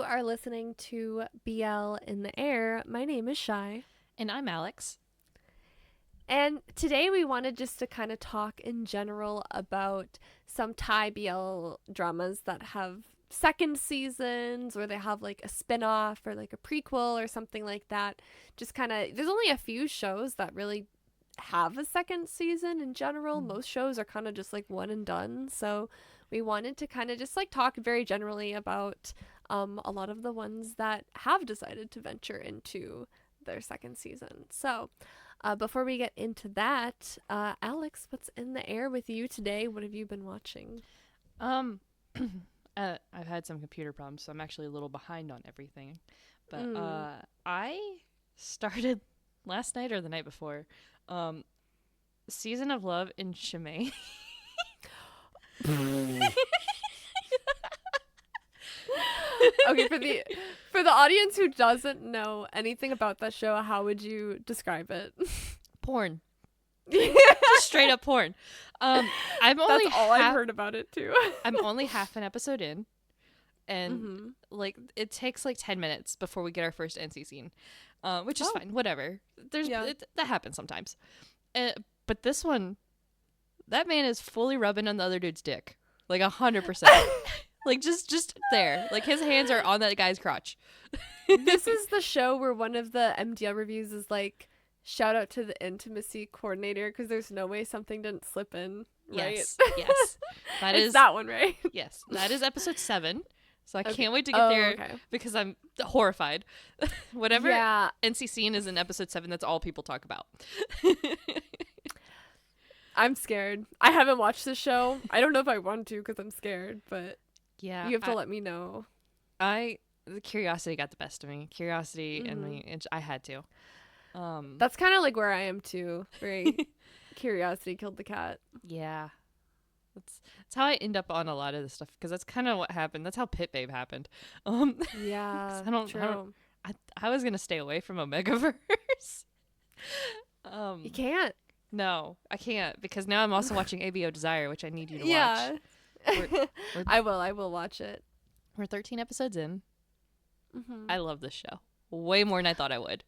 are listening to BL in the Air. My name is Chy. And I'm Alex. And today we wanted just to kind of talk in general about some Thai BL dramas that have second seasons, or they have like a spinoff or like a prequel or something like that. Just kind of, there's only a few shows that really have a second season in general. Most shows are kind of just like one and done. So we wanted to kind of just like talk very generally about a lot of the ones that have decided to venture into their second season. So before we get into that, Alex, what's in the air with you today? What have you been watching? I've had some computer problems, so I'm actually a little behind on everything. But I started last night or the night before Season of Love in Chimay. Okay, for the audience who doesn't know anything about that show, how would you describe it? Porn. Just straight up porn. That's all I've heard about it too. I'm only half an episode in, and like it takes like 10 minutes before we get our first NC scene, which is fine. Whatever. That happens sometimes. But this one, that man is fully rubbing on the other dude's dick, like 100%. Like just there, like his hands are on that guy's crotch. This is the show where one of the MDL reviews is like, shout out to the intimacy coordinator because there's no way something didn't slip in, right? Yes. That is that one, right? Yes, that is episode 7. So I can't wait to get there because I'm horrified. Whatever NC scene is in episode 7, that's all people talk about. I'm scared. I haven't watched the show. I don't know if I want to because I'm scared, but you have to let me know. The curiosity got the best of me. Curiosity and I had to. That's kind of like where I am too. Very curiosity killed the cat. Yeah. That's how I end up on a lot of this stuff because that's kind of what happened. That's how Pit Babe happened. Yeah. I was gonna stay away from Omegaverse. You can't. No, I can't because now I'm also watching ABO Desire, which I need you to watch. I will watch it. We're 13 episodes in. I love this show way more than I thought I would.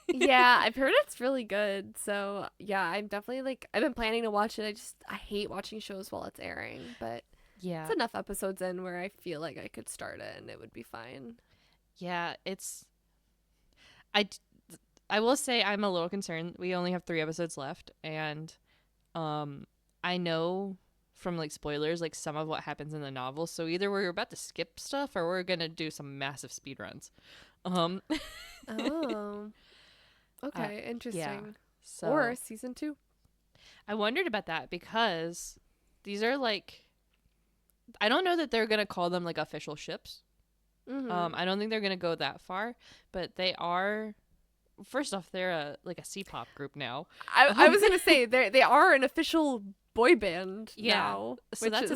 Yeah, I've heard it's really good. So yeah, I'm definitely I've been planning to watch it. I hate watching shows while it's airing, but it's enough episodes in where I feel like I could start it and it would be fine. Yeah, I will say I'm a little concerned. We only have 3 episodes left, and I know from like spoilers like some of what happens in the novel. So either we're about to skip stuff or we're gonna do some massive speed runs. Oh. Okay, interesting. Yeah, so or season 2. I wondered about that because these are like, I don't know that they're gonna call them like official ships. I don't think they're gonna go that far, but they are. First off, they're a C-pop group now. I was gonna say they are an official boy band now. So that's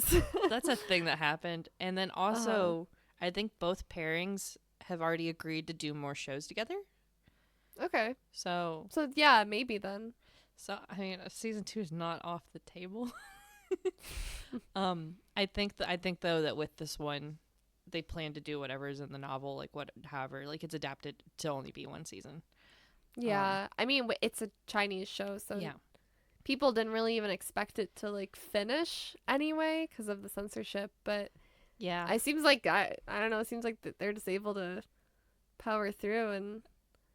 a thing that happened, and then also I think both pairings have already agreed to do more shows together. Okay. So yeah, maybe then. So I mean, season 2 is not off the table. I think though that with this one, they plan to do whatever is in the novel, however, it's adapted to only be 1 season. Yeah, I mean, it's a Chinese show, so people didn't really even expect it to finish anyway because of the censorship. But it seems like I don't know. It seems like they're just able to power through, and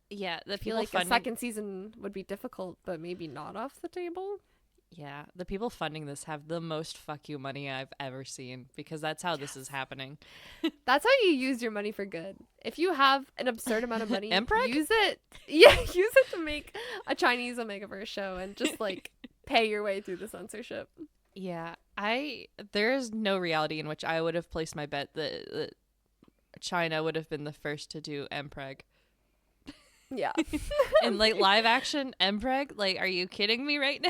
the I feel like a second season would be difficult, but maybe not off the table. Yeah, the people funding this have the most fuck you money I've ever seen because that's how this is happening. That's how you use your money for good. If you have an absurd amount of money, Empreg? use it. Yeah, use it to make a Chinese Omegaverse show and just pay your way through the censorship. Yeah, there is no reality in which I would have placed my bet that China would have been the first to do Empreg. Yeah. And live action Empreg? Are you kidding me right now?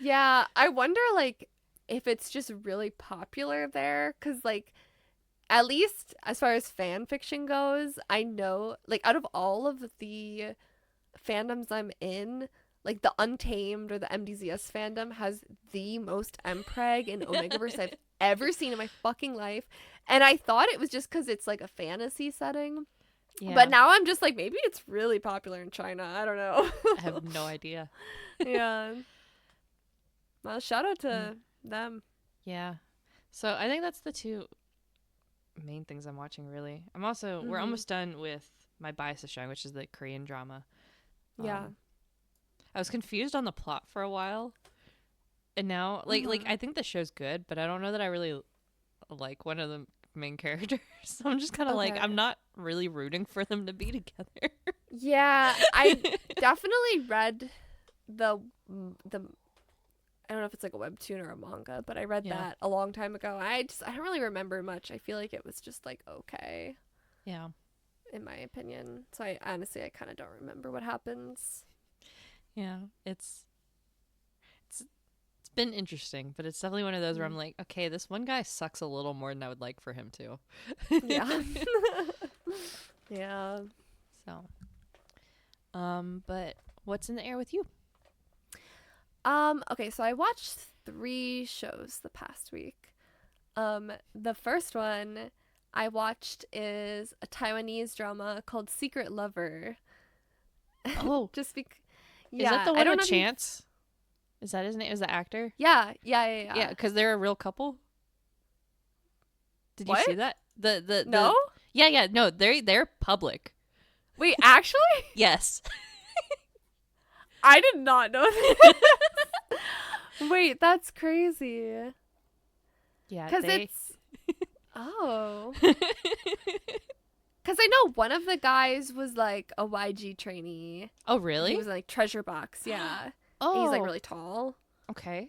Yeah, I wonder if it's just really popular there because at least as far as fan fiction goes, I know out of all of the fandoms I'm in, the Untamed or the MDZS fandom has the most Empreg and Omegaverse I've ever seen in my fucking life. And I thought it was just because it's like a fantasy setting. Yeah. But now I'm just like, maybe it's really popular in China. I don't know. I have no idea. Yeah. Well, shout out to them. Yeah. So I think that's the two main things I'm watching, really. We're almost done with My Bias is Strong, which is the Korean drama. Yeah. I was confused on the plot for a while. And now, like I think the show's good, but I don't know that I really like one of the main characters. So I'm just kind of like, I'm not really rooting for them to be together. Yeah, I definitely read the I don't know if it's like a webtoon or a manga, but I read that a long time ago. I don't really remember much. I feel like it was just like okay. Yeah. In my opinion. So I kind of don't remember what happens. Yeah, it's been interesting, but it's definitely one of those where I'm like, okay, this one guy sucks a little more than I would like for him to. Yeah. Yeah. So, but what's in the air with you? Okay, so I watched 3 shows the past week. The first one I watched is a Taiwanese drama called Secret Lover. Oh. Just because. Yeah. Is that the one with Chance? Is that his name? Is the actor? Yeah, Yeah, because they're a real couple. Did you see that? No? Yeah, no, they're public. Wait, actually? Yes. I did not know that. Wait, that's crazy. Yeah, because it's oh. Because I know one of the guys was like a YG trainee. Oh, really? He was like Treasure Box, yeah. Oh. And he's like really tall. Okay.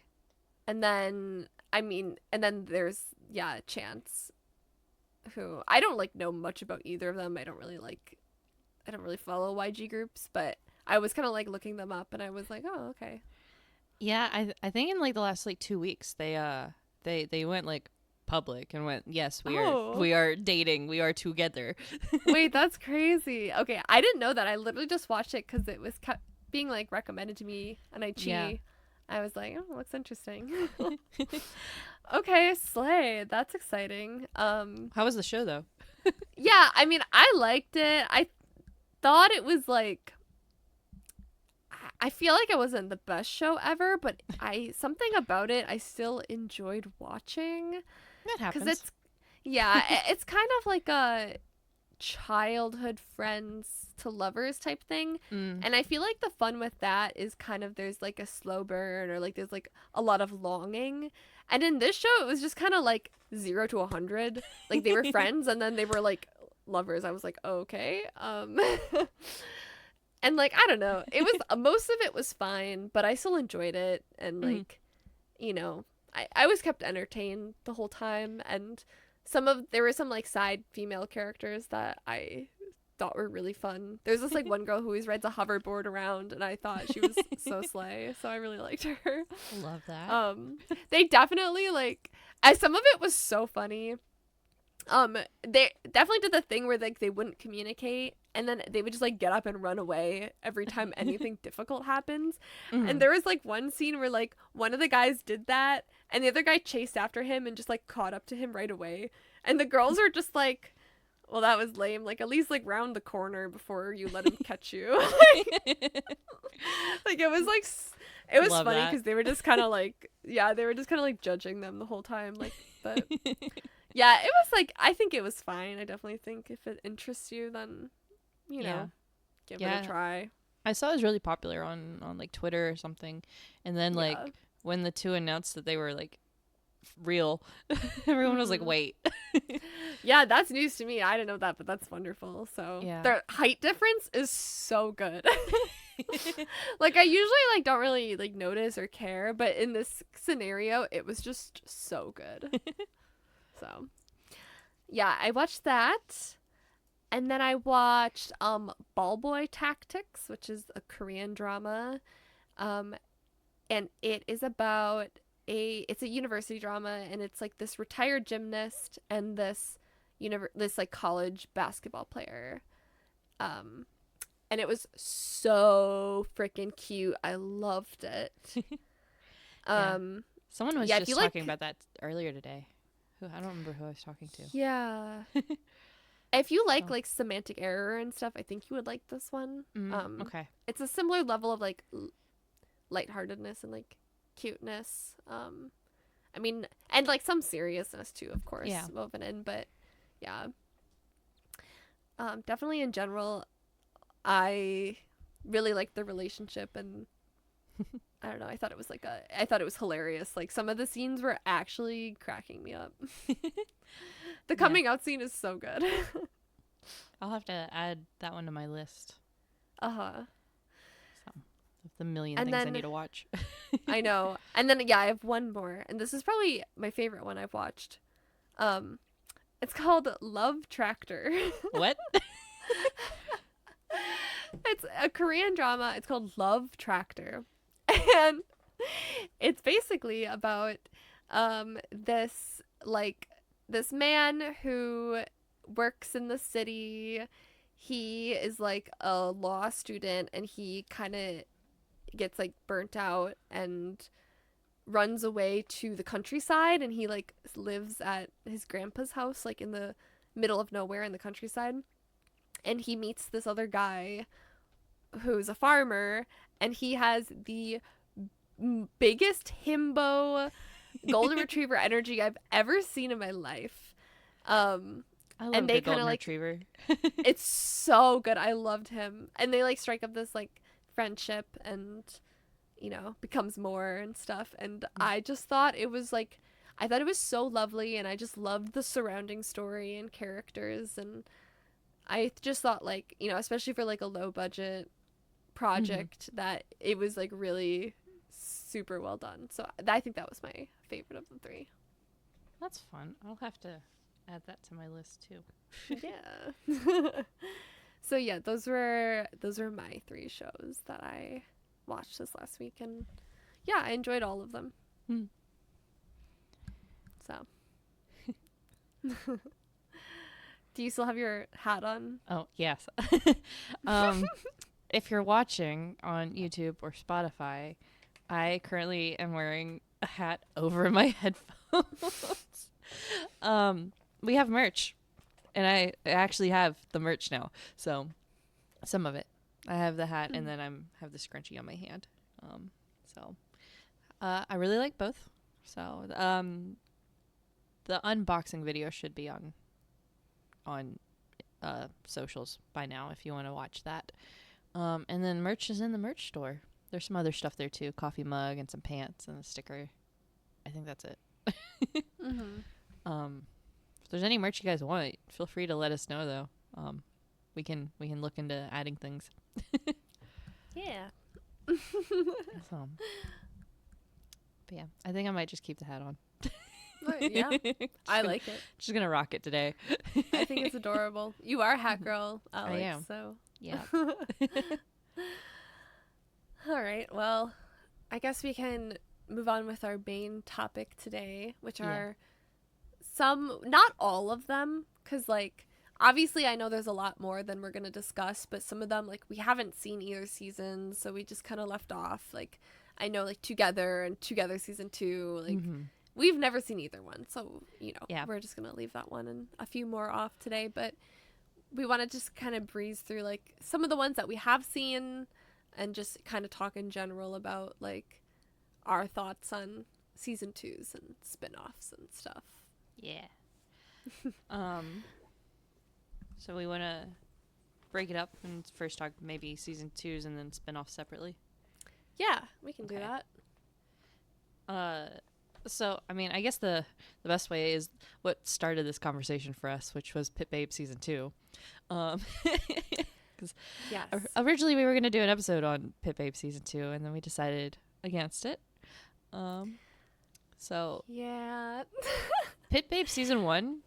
And then there's Chance, who I don't like know much about either of them. I don't really follow YG groups, but I was kind of like looking them up, and I was like, oh, okay. Yeah, I think in like the last like 2 weeks they went like public and went, yes, we are dating, we are together. Wait, that's crazy. Okay, I didn't know that. I literally just watched it because it was kept being like recommended to me on IG. Yeah. I was like, oh, looks interesting. Okay, slay. That's exciting. How was the show though? Yeah, I mean, I liked it. I thought it was like, I feel like it wasn't the best show ever, but something about it I still enjoyed watching. That happens. 'Cause it's kind of like a childhood friends to lovers type thing. And I feel like the fun with that is kind of there's like a slow burn, or like there's like a lot of longing. And in this show it was just kind of like 0 to 100. Like they were friends and then they were like lovers. I was like, okay. And like, I don't know, it was most of it was fine, but I still enjoyed it. And like, you know, I was kept entertained the whole time. And there were some like side female characters that I thought were really fun. There's this like one girl who always rides a hoverboard around, and I thought she was so slay, so I really liked her. Love that. They definitely like, as some of it was so funny. They definitely did the thing where like they wouldn't communicate, and then they would just like get up and run away every time anything difficult happens. And there was like one scene where like one of the guys did that, and the other guy chased after him and just like caught up to him right away. And the girls are just like, well, that was lame. Like, at least like round the corner before you let him catch you. Like it was like, it was Love funny because they were just kind of like, they were just kind of like judging them the whole time. Like, but yeah, it was like, I think it was fine. I definitely think if it interests you, then, you know, give it a try. I saw it was really popular on like Twitter or something. And then like when the two announced that they were like real, everyone was like, wait. Yeah, that's news to me. I didn't know that, but that's wonderful. So their height difference is so good. Like I usually like don't really like notice or care, but in this scenario it was just so good. So yeah, I watched that. And then I watched Ball Boy Tactics, which is a Korean drama. And it is about it's a university drama, and it's like this retired gymnast and this like college basketball player. And it was so freaking cute. I loved it. Someone was just talking about that earlier today. Who I don't remember who I was talking to. Yeah. If you like semantic error and stuff, I think you would like this one. Okay. It's a similar level of like lightheartedness and like cuteness. I mean, and like some seriousness too, of course, woven in. But yeah, definitely in general, I really liked the relationship, and I don't know. I thought it was hilarious. Like some of the scenes were actually cracking me up. The coming out scene is so good. I'll have to add that one to my list. So, the million things I need to watch. I know. And then I have one more, and this is probably my favorite one I've watched. It's called Love Tractor. What? It's a Korean drama. It's called Love Tractor. And it's basically about this man who works in the city. He is like a law student, and he kind of gets like burnt out and runs away to the countryside, and he like lives at his grandpa's house like in the middle of nowhere in the countryside. And he meets this other guy who's a farmer, and he has the biggest himbo golden retriever energy I've ever seen in my life. I love the golden retriever. It's so good. I loved him. And they like strike up this like friendship, and becomes more and stuff. And I just thought it was so lovely, and I just loved the surrounding story and characters. And I just thought especially for like a low budget project, that it was like really super well done. So I think that was my favorite of the three. That's fun. I'll have to add that to my list too. Yeah. So yeah, those were my three shows that I watched this last week, and yeah, I enjoyed all of them. So do you still have your hat on? Oh, yes. If you're watching on YouTube or Spotify, I currently am wearing a hat over my headphones. We have merch, and I actually have the merch now. So some of it. I have the hat, and then I have the scrunchie on my hand. I really like both. So the unboxing video should be on socials by now if you want to watch that. And then merch is in the merch store. There's some other stuff there too, coffee mug and some pants and a sticker. I think that's it. If there's any merch you guys want, feel free to let us know though. We can look into adding things. Yeah. But yeah, I think I might just keep the hat on. Yeah, I like it. Just gonna rock it today. I think it's adorable. You are a hat girl, Alex. I am. So yeah. All right. Well, I guess we can move on with our main topic today, which are some, not all of them, because obviously I know there's a lot more than we're gonna discuss, but some of them we haven't seen either season, so we just kind of left off. I know Together and Together season 2, we've never seen either one, so we're just gonna leave that one and a few more off today. But we want to just kind of breeze through some of the ones that we have seen, and just kind of talk in general about our thoughts on season 2s and spin-offs and stuff. Yeah. So we want to break it up and first talk maybe season 2s and then spin-offs separately. Yeah, we can do that. So, I mean, I guess the best way is what started this conversation for us, which was Pit Babe season 2. Because originally we were going to do an episode on Pit Babe season 2, and then we decided against it. So yeah. Pit Babe season 1,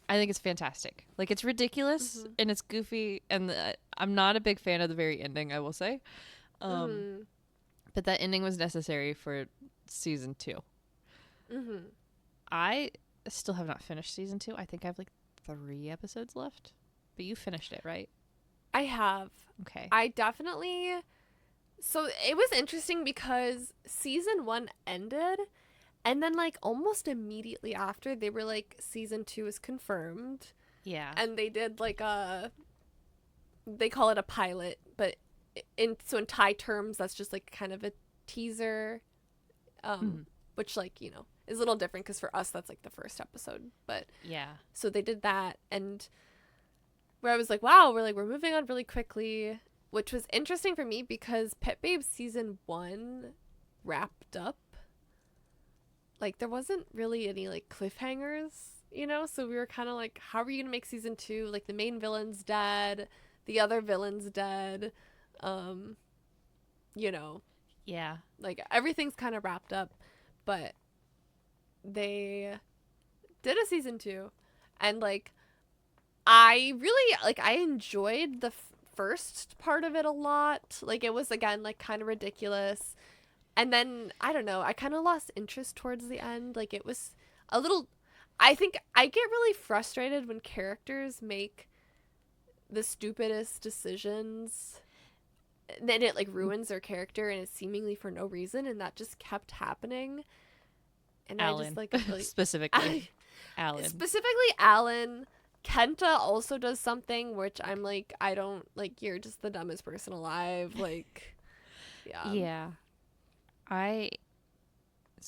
I think it's fantastic. It's ridiculous and it's goofy, and I'm not a big fan of the very ending, I will say. But that ending was necessary for season 2. I still have not finished season 2. I think I have 3 episodes left. But you finished it, right? I have. Okay. I definitely. So it was interesting because season 1 ended, And then like almost immediately after, they were like, season 2 is confirmed. Yeah. And they did like they call it a pilot, but in Thai terms, that's just like kind of a teaser, which like, you know, is a little different because for us that's like the first episode. But yeah, so they did that, and where I was like, wow, we're moving on really quickly, which was interesting for me because Pet Babes season 1 wrapped up. Like there wasn't really any like cliffhangers, you know, so we were kind of like, how are you gonna make season 2? Like the main villain's dead, the other villain's dead, you know, yeah, like everything's kind of wrapped up, but they did a season 2, and like I really like, I enjoyed the first part of it a lot. Like it was again like kind of ridiculous, and then I don't know, I kind of lost interest towards the end. Like it was a little, I think I get really frustrated when characters make the stupidest decisions, then it like ruins their character, and it's seemingly for no reason, and that just kept happening. And Alan. I just like really, specifically Alan. Specifically Alan. Kenta also does something which I'm like, I don't like, you're just the dumbest person alive. Like Yeah. I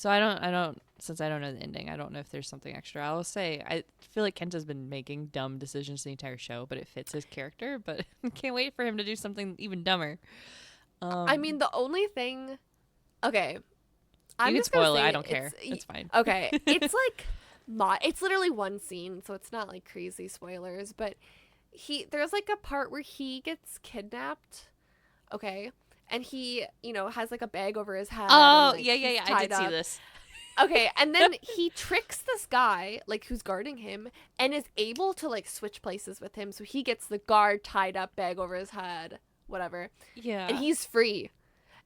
don't, since I don't know the ending, I don't know if there's something extra. I will say I feel like Kenta's been making dumb decisions the entire show, but it fits his character, but can't wait for him to do something even dumber. I mean, the only thing, okay, you can spoil it, I don't care, it's fine. Okay, it's like it's literally one scene, so it's not like crazy spoilers, but there's like a part where he gets kidnapped, okay, and he, you know, has like a bag over his head. Oh, and, like, yeah, I did see this. Okay, and then he tricks this guy, like, who's guarding him, and is able to, like, switch places with him, so he gets the guard tied up, bag over his head, whatever. Yeah. And he's free.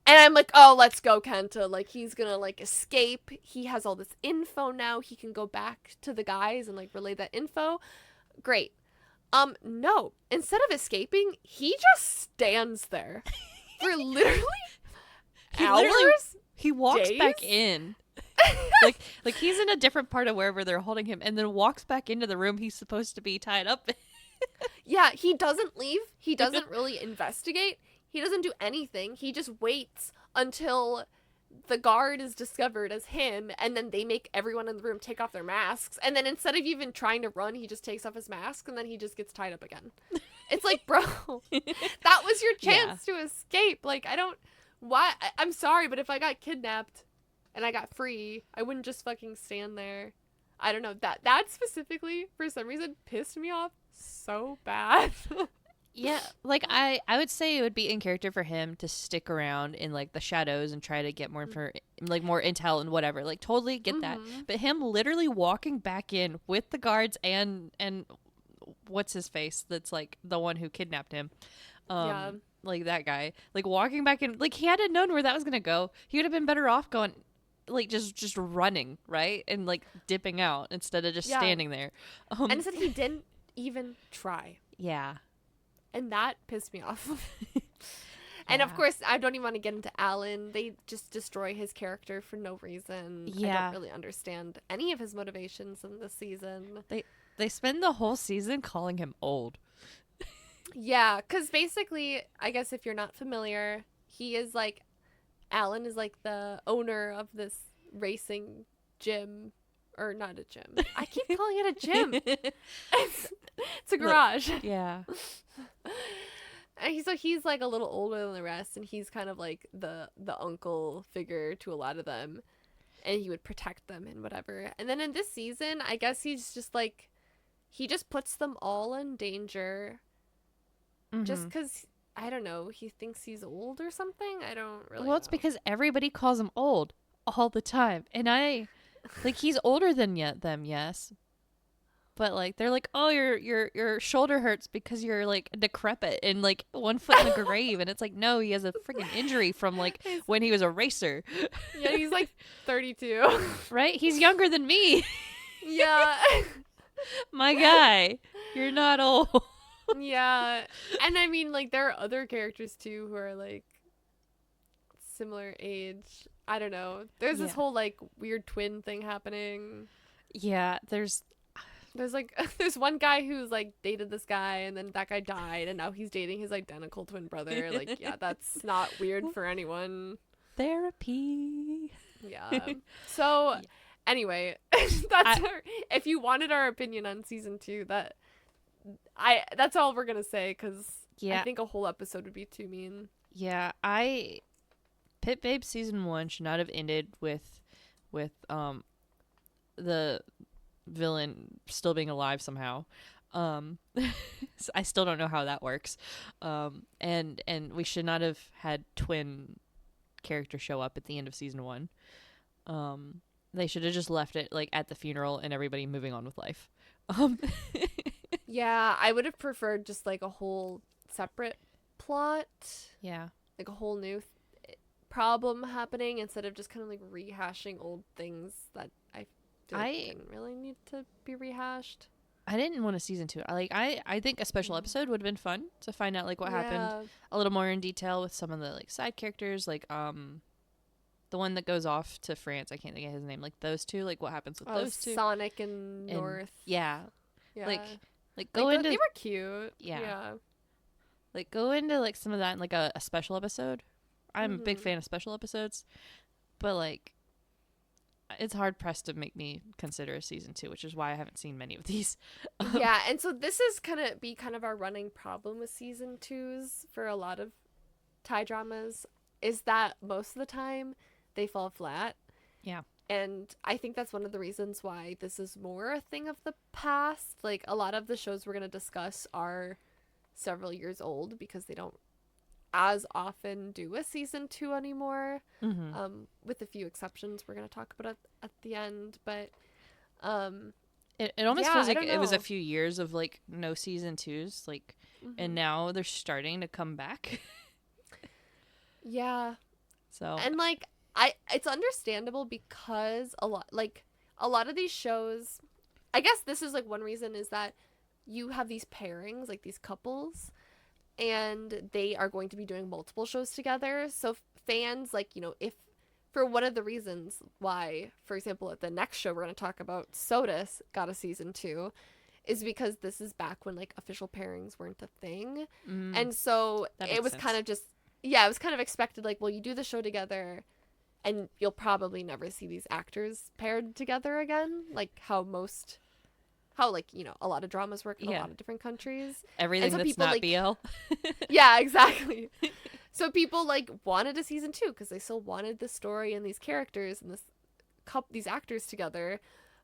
And I'm like, oh, let's go, Kenta. Like, he's gonna, like, escape. He has all this info now. He can go back to the guys and, like, relay that info. Great. No. Instead of escaping, he just stands there for literally hours? He walks days? back in. like he's in a different part of wherever they're holding him, and then walks back into the room he's supposed to be tied up in. Yeah, he doesn't leave. He doesn't really investigate. He doesn't do anything. He just waits until the guard is discovered as him, and then they make everyone in the room take off their masks, and then instead of even trying to run, he just takes off his mask, and then he just gets tied up again. It's like, bro, that was your chance to escape. Like, I'm sorry, but if I got kidnapped and I got free, I wouldn't just fucking stand there. I don't know, that specifically for some reason pissed me off so bad. Yeah, like I would say it would be in character for him to stick around in like the shadows and try to get more more intel and whatever. Like totally get that. But him literally walking back in with the guards and what's his face? That's like the one who kidnapped him. Yeah. Like that guy. Like walking back in, like he had to known where that was gonna go. He would have been better off going like just running, right? And like dipping out instead of just standing there. And instead he didn't even try. Yeah. And that pissed me off. And of course, I don't even want to get into Alan. They just destroy his character for no reason. Yeah. I don't really understand any of his motivations in this season. They spend the whole season calling him old. Yeah, because basically, I guess if you're not familiar, Alan is like the owner of this racing gym. Or not a gym. I keep calling it a gym. It's a garage. Yeah. And he's like a little older than the rest, and he's kind of like the uncle figure to a lot of them, and he would protect them and whatever. And then in this season, I guess he's just like, he just puts them all in danger, just because, I don't know, he thinks he's old or something. I don't really. Well, it's because everybody calls him old all the time, and like he's older than them, yes. But like they're like, oh, your shoulder hurts because you're like decrepit and like 1 foot in the grave, and it's like, no, he has a freaking injury from like when he was a racer. Yeah, he's like 32. Right? He's younger than me. Yeah. My guy, you're not old. Yeah. And I mean, like, there are other characters too who are like similar age. I don't know. There's this whole like weird twin thing happening. Yeah, there's like there's one guy who's like dated this guy and then that guy died and now he's dating his identical twin brother. Like, yeah, that's not weird for anyone. Therapy. Yeah. So anyway, if you wanted our opinion on season 2, that's all we're gonna say, because I think a whole episode would be too mean. Yeah, Pit Babe season 1 should not have ended with the villain still being alive somehow. I still don't know how that works. And we should not have had twin characters show up at the end of season 1. They should have just left it like at the funeral and everybody moving on with life. Yeah, I would have preferred just like a whole separate plot. Yeah. Like a whole new problem happening instead of just kind of like rehashing old things that I didn't really need to be rehashed. I didn't want a season 2. I think a special episode would have been fun to find out like what happened a little more in detail with some of the like side characters, like the one that goes off to France. I can't think of his name. Like those two, like what happens with those two? Sonic and North. Yeah. Like go into they were cute. Yeah. Like go into like some of that in like a special episode. I'm a big fan of special episodes, but like it's hard pressed to make me consider a season 2, which is why I haven't seen many of these. Yeah, and so this is kind of our running problem with season 2s for a lot of Thai dramas, is that most of the time they fall flat. Yeah. And I think that's one of the reasons why this is more a thing of the past. Like, a lot of the shows we're going to discuss are several years old because they don't as often do a season 2 anymore. With a few exceptions we're going to talk about at the end. But it almost feels like it was a few years of like no season 2s, like, and now they're starting to come back. Yeah. So, and like it's understandable because a lot of these shows, I guess this is like one reason, is that you have these pairings, like these couples, and they are going to be doing multiple shows together. So fans, like, you know, if for one of the reasons why, for example, at the next show we're going to talk about, Sodas got a season 2, is because this is back when like official pairings weren't a thing. And so it was kind of just, it was kind of expected, like, well, you do the show together and you'll probably never see these actors paired together again, like how like, you know, a lot of dramas work in a lot of different countries. Everything that's not like, BL. Yeah, exactly. So people like wanted a season 2 because they still wanted the story and these characters and these actors together.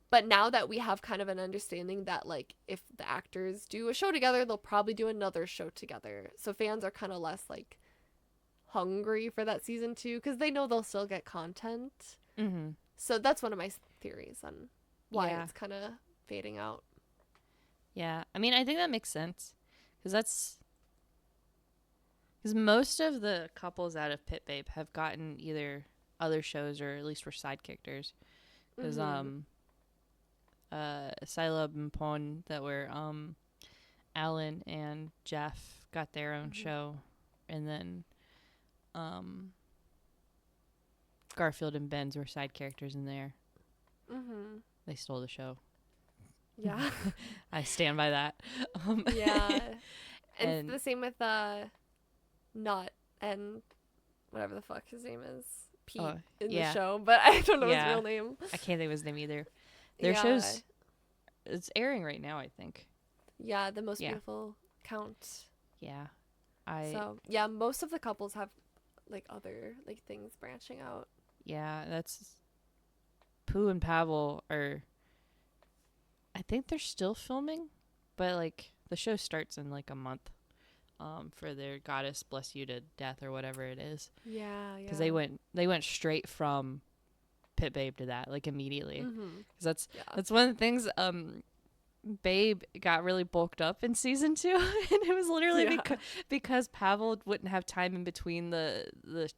But now that we have kind of an understanding that like if the actors do a show together, they'll probably do another show together. So fans are kind of less like hungry for that season 2 because they know they'll still get content. So that's one of my theories on why it's kind of fading out. Yeah, I mean, I think that makes sense because most of the couples out of Pit Babe have gotten either other shows or at least were side characters. Because Silab and Pon, that were Alan and Jeff, got their own show, and then Garfield and Benz were side characters in there. They stole the show. Yeah. I stand by that. Yeah. And the same with Nut and whatever the fuck his name is, Pete, in the show, but I don't know his real name. I can't think of his name either. Their show's, it's airing right now, I think. Yeah, The Most Beautiful Count. Yeah. So, yeah, most of the couples have like other like things branching out. Yeah, that's Pooh and Pavel are, I think they're still filming, but like the show starts in like a month for their Goddess Bless You to Death or whatever it is. Yeah. Because they went straight from Pit Babe to that like immediately. Because that's one of the things. Babe got really bulked up in season 2, and it was literally because Pavel wouldn't have time in between the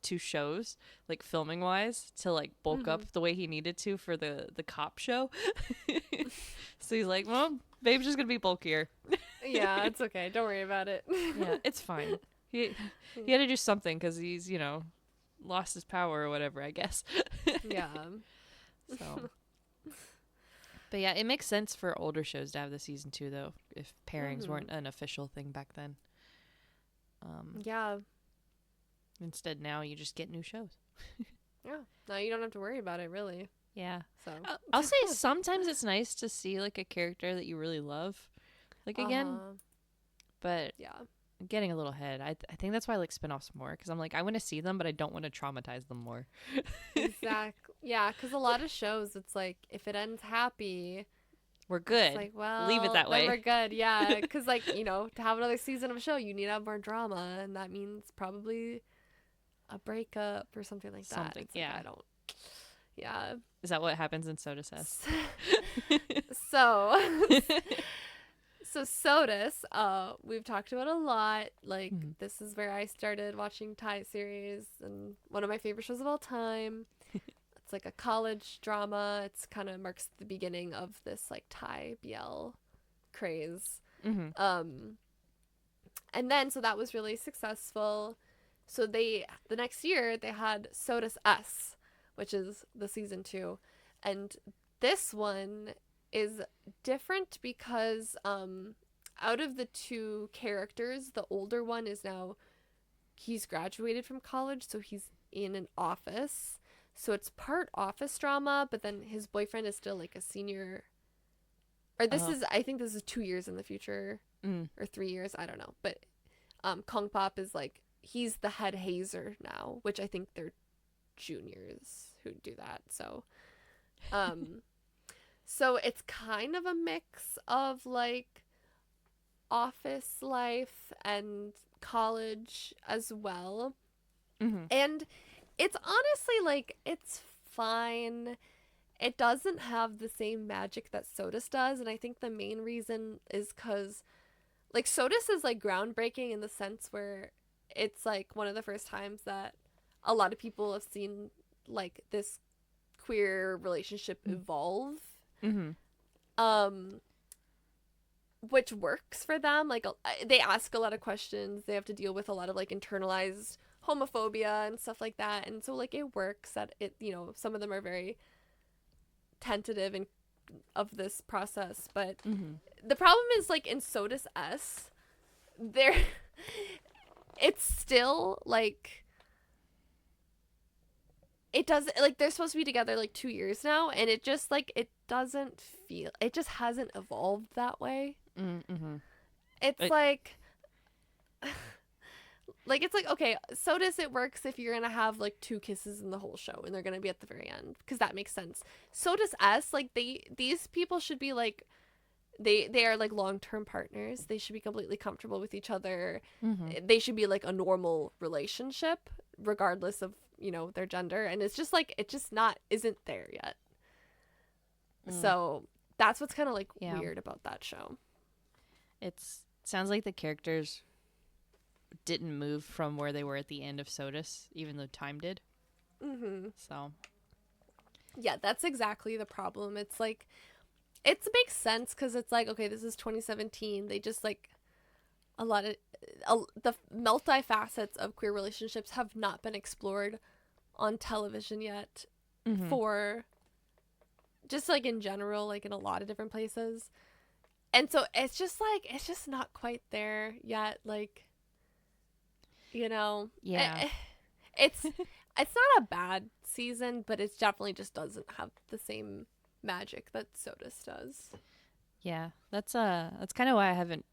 two shows, like filming wise, to like bulk up the way he needed to for the cop show. So he's like, well, Babe's just gonna be bulkier. Yeah, it's okay, don't worry about it. Yeah, it's fine. He had to do something because he's, you know, lost his power or whatever, I guess. Yeah. So, but yeah, it makes sense for older shows to have the season 2 though, if pairings weren't an official thing back then. Yeah. Instead, now you just get new shows. Yeah. Now you don't have to worry about it, really. Yeah. So I'll say sometimes it's nice to see like a character that you really love, like again. But yeah, I'm getting a little ahead. I think that's why I like spinoffs more, because I'm like, I want to see them, but I don't want to traumatize them more. exactly. Yeah, because a lot of shows, it's like if it ends happy, we're good. It's like, well, leave it that way. Then we're good. Yeah, because like to have another season of a show, you need to have more drama, and that means probably a breakup or something like that. Something. Yeah. Like, I don't. Yeah. Is that what happens in Soda Says? So Sodus, we've talked about a lot. Like, this is where I started watching Thai series, and one of my favorite shows of all time. It's like a college drama. It's kind of marks the beginning of this like Thai BL craze. And then so that was really successful. So the next year they had Sodus S, which is the season 2, and this one is different because out of the 2 characters, the older one is now, he's graduated from college, so he's in an office. So it's part office drama, but then his boyfriend is still like a senior. Or I think this is 2 years in the future, or 3 years, I don't know. But Kong Pop is like, he's the head hazer now, which I think they're juniors who do that. So so it's kind of a mix of like office life and college as well. And it's honestly like, it's fine. It doesn't have the same magic that Sodus does, and I think the main reason is because like Sodus is like groundbreaking in the sense where it's like one of the first times that a lot of people have seen like this queer relationship evolve. Which works for them. Like, they ask a lot of questions. They have to deal with a lot of like internalized homophobia and stuff like that, and so like it works that it, some of them are very tentative and of this process, but the problem is like in Sodus S, there it's still like, it doesn't, like, they're supposed to be together like 2 years now, and it just like, it doesn't feel, it just hasn't evolved that way. It's like like, it's like, okay, Sodus, it works if you're gonna have like 2 kisses in the whole show and they're gonna be at the very end, because that makes sense. Sodus S, like, these people should be like, they are like long-term partners. They should be completely comfortable with each other. They should be like a normal relationship regardless of their gender, and it's just like, it just isn't there yet. So that's what's kind of like weird about that show. It sounds like the characters didn't move from where they were at the end of Sodus, even though time did. So yeah, that's exactly the problem. It's like, it makes sense because it's like, okay, this is 2017. They just like, a lot of the multifacets of queer relationships have not been explored on television yet, for just like in general, like in a lot of different places. And so it's just like, it's just not quite there yet. Like, yeah, it's not a bad season, but it definitely just doesn't have the same magic that Sodus does. Yeah, that's kind of why I haven't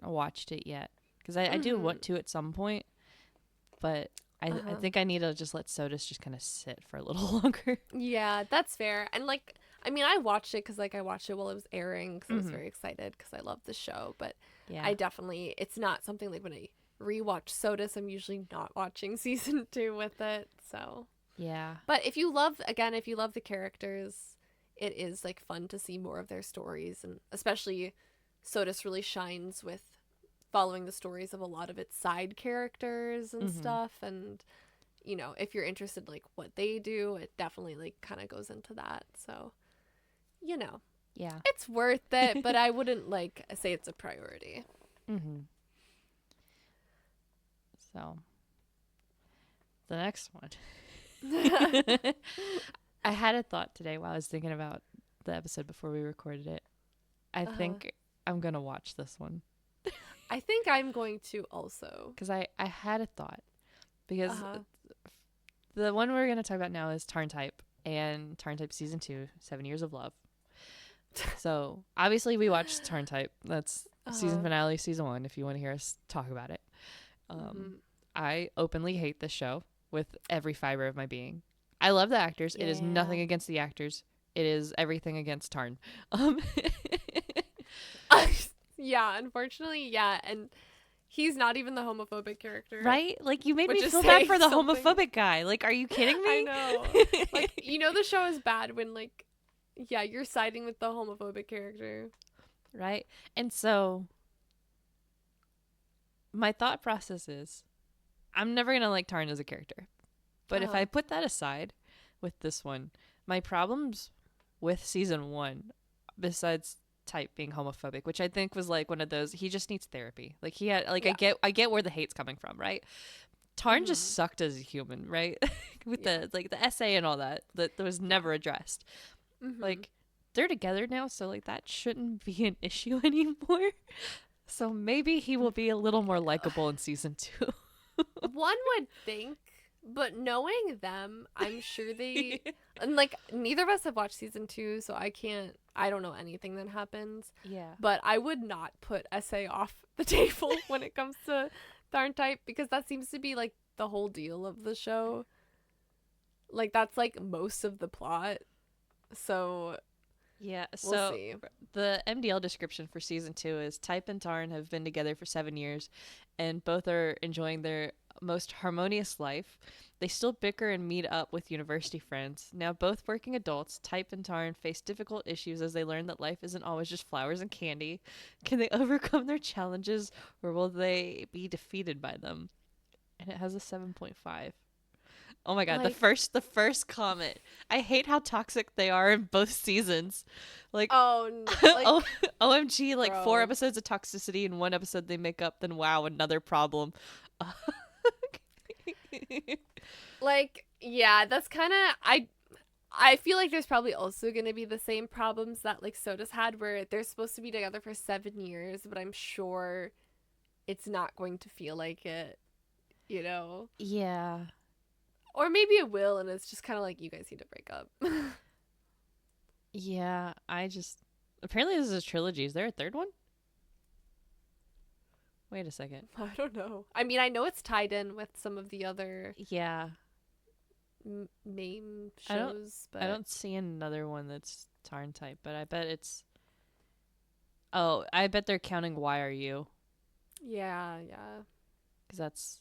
watched it yet, because I do want to at some point, but I think I need to just let Sodus just kind of sit for a little longer. Yeah, that's fair. And like, I mean, I watched it because like, I watched it while it was airing because I was very excited because I love the show, but yeah, I definitely, it's not something like when I rewatch Sodus, I'm usually not watching season 2 with it. So yeah, but if you love the characters, it is like fun to see more of their stories, and especially Sodus really shines with following the stories of a lot of its side characters and stuff, and if you're interested like what they do, it definitely like kind of goes into that. So yeah, it's worth it, but I wouldn't like say it's a priority. So the next one. I had a thought today while I was thinking about the episode before we recorded it. I think I'm going to watch this one. I think I'm going to also. Because I had a thought. Because the one we're going to talk about now is Tarn Type. And Tarn Type Season 2, 7 Years of Love. So, obviously, we watched Tarn Type. That's season finale, Season 1, if you want to hear us talk about it. I openly hate this show with every fiber of my being. I love the actors. Yeah. It is nothing against the actors. It is everything against Tarn. Yeah, unfortunately, yeah. And he's not even the homophobic character. Right? Like, you made me feel bad for the homophobic guy. Like, are you kidding me? I know. Like, you know the show is bad when, like, yeah, you're siding with the homophobic character. Right? And so, my thought process is, I'm never going to like Tarn as a character. But if I put that aside with this one, my problems with season 1, besides Type being homophobic, which I think was like one of those, he just needs therapy. Like he had, like, I get where the hate's coming from, right? Tarn just sucked as a human, right? With the essay and all that was never addressed. Like, they're together now, so like that shouldn't be an issue anymore. So maybe he will be a little more likable in season 2. One would think, but knowing them, I'm sure they and like neither of us have watched season 2, so I don't know anything that happens. Yeah. But I would not put essay off the table when it comes to Tarn Type, because that seems to be like the whole deal of the show. Like that's like most of the plot. So yeah, so we'll see. The MDL description for season 2 is Type and Tarn have been together for 7 years and both are enjoying their most harmonious life. They still bicker and meet up with university friends. Now both working adults, Type and Tarn face difficult issues as they learn that life isn't always just flowers and candy. Can they overcome their challenges, or will they be defeated by them? And it has a 7.5. Oh my god, like, the first comment. I hate how toxic they are in both seasons. Like, oh no, like, OMG, like bro. 4 episodes of toxicity in 1 episode they make up, then wow, another problem. Like, yeah, that's kind of I feel like there's probably also going to be the same problems that like Soda's had, where they're supposed to be together for 7 years, but I'm sure it's not going to feel like it, you know? Yeah. Or maybe it will, and it's just kind of like, you guys need to break up. Yeah, apparently this is a trilogy. Is there a 3rd one? Wait a second. I don't know. I mean, I know it's tied in with some of the other main shows, but I don't see another one that's Tarn Type, but I bet it's... Oh, I bet they're counting Why Are You? Yeah. Because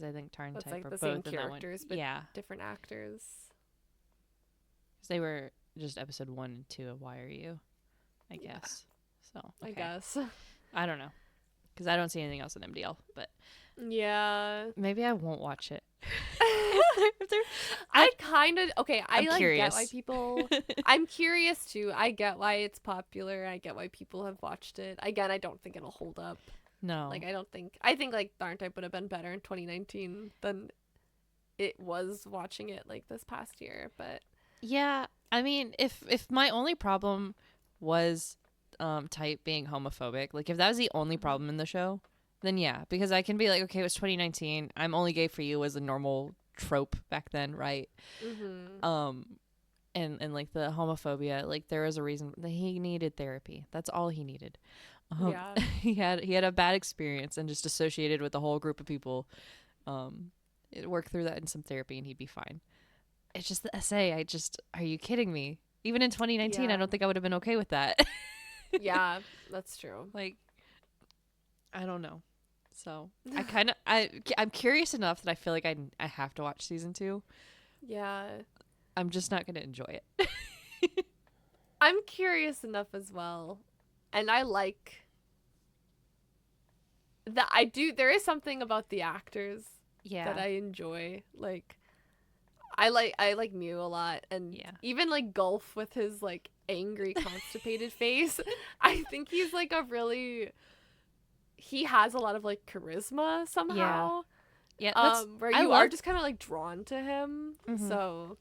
I think Tarn Type like are the both same characters, but different actors. Because they were just episode 1 and 2 of Why Are You, I guess. So okay. I guess. I don't know, because I don't see anything else in MDL. But yeah, maybe I won't watch it. I kind of I'm like curious. Get why people. I'm curious too. I get why it's popular. I get why people have watched it. Again, I don't think it'll hold up. No. Like, I think like Tarn Type would have been better in 2019 than it was watching it like this past year, but yeah, I mean, if my only problem was Type being homophobic, like if that was the only problem in the show, then yeah, because I can be like, okay, it was 2019, I'm only gay for you was a normal trope back then, right? And like the homophobia, like there was a reason that he needed therapy. That's all he needed. He had a bad experience and just associated with the whole group of people. Work through that in some therapy and he'd be fine. It's just the essay. Are you kidding me? Even in 2019, I don't think I would have been okay with that. Yeah, that's true. Like, I don't know. So I'm curious enough that I feel like I have to watch season 2. Yeah. I'm just not going to enjoy it. I'm curious enough as well. And I like that. There is something about the actors that I enjoy. Like, I like Mew a lot, and even like Gulf with his like angry, constipated face. I think he's like he has a lot of like charisma somehow. Yeah, where you are just kind of like drawn to him. Mm-hmm. So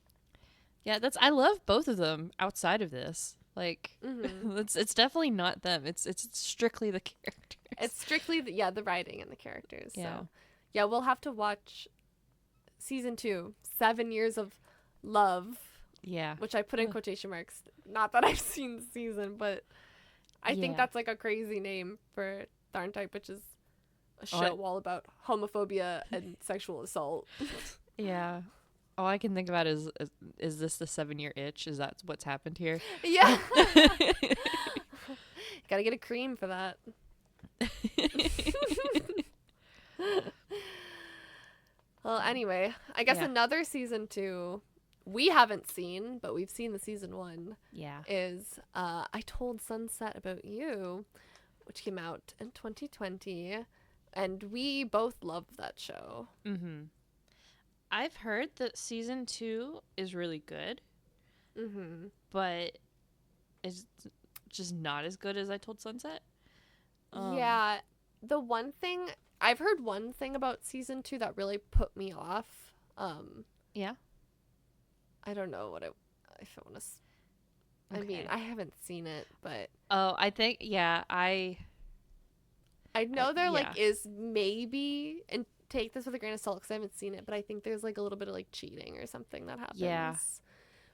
yeah, I love both of them outside of this. Like, it's definitely not them. It's strictly the characters. It's strictly the writing and the characters. Yeah. So yeah, we'll have to watch season 2, 7 Years of Love. Yeah. Which I put in quotation marks. Not that I've seen the season, but I think that's like a crazy name for The Archetype, which is a show all about homophobia and sexual assault. Yeah. All I can think about is this the 7-year itch? Is that what's happened here? Yeah. Gotta get a cream for that. Well, anyway, I guess another season 2 we haven't seen, but we've seen the season 1. Yeah. Is I Told Sunset About You, which came out in 2020, and we both loved that show. Mm-hmm. I've heard that season 2 is really good. Mm-hmm. But it's just not as good as I Told Sunset. Yeah. The one thing I've heard one thing about season 2 that really put me off. Yeah. I don't know what if I want to. I mean, I haven't seen it, but I think I know there like is maybe, and take this with a grain of salt because I haven't seen it, but I think there's like a little bit of like cheating or something that happens. Yeah.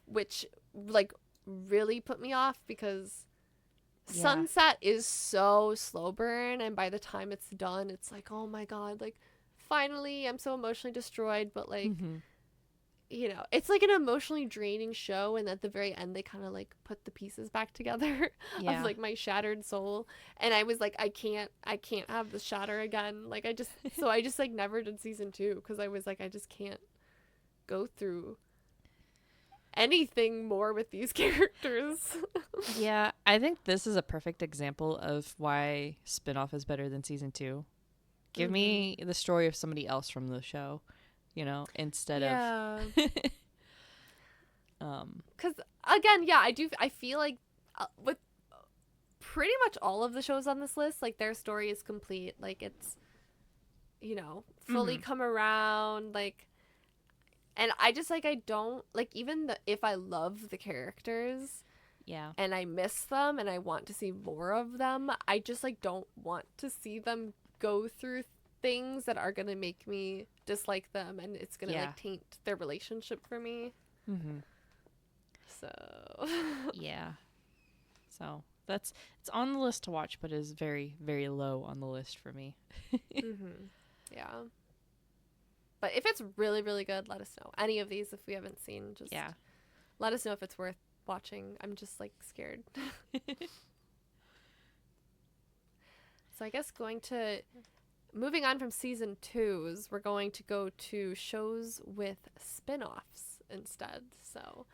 Which like really put me off because Sunset is so slow burn, and by the time it's done, it's like, oh my god, like finally I'm so emotionally destroyed, but like. Mm-hmm. You know, it's like an emotionally draining show, and at the very end they kind of like put the pieces back together of like my shattered soul, and I was like, I can't have this shatter again. Like I just like never did season 2 because I was like, I just can't go through anything more with these characters. Yeah, I think this is a perfect example of why Spinoff is better than season 2. Give me the story of somebody else from the show. You know, instead of because again, I feel like with pretty much all of the shows on this list, like their story is complete, like it's, you know, fully come around, like, and I just like, I don't like, even if I love the characters and I miss them and I want to see more of them, I just like don't want to see them go through things that are gonna make me dislike them, and it's gonna like taint their relationship for me. So so it's on the list to watch, but is very, very low on the list for me. Yeah, but if it's really, really good, let us know. Any of these, if we haven't seen, just let us know if it's worth watching. I'm just like scared. So I guess moving on from season 2s, we're going to go to shows with spin-offs instead. So,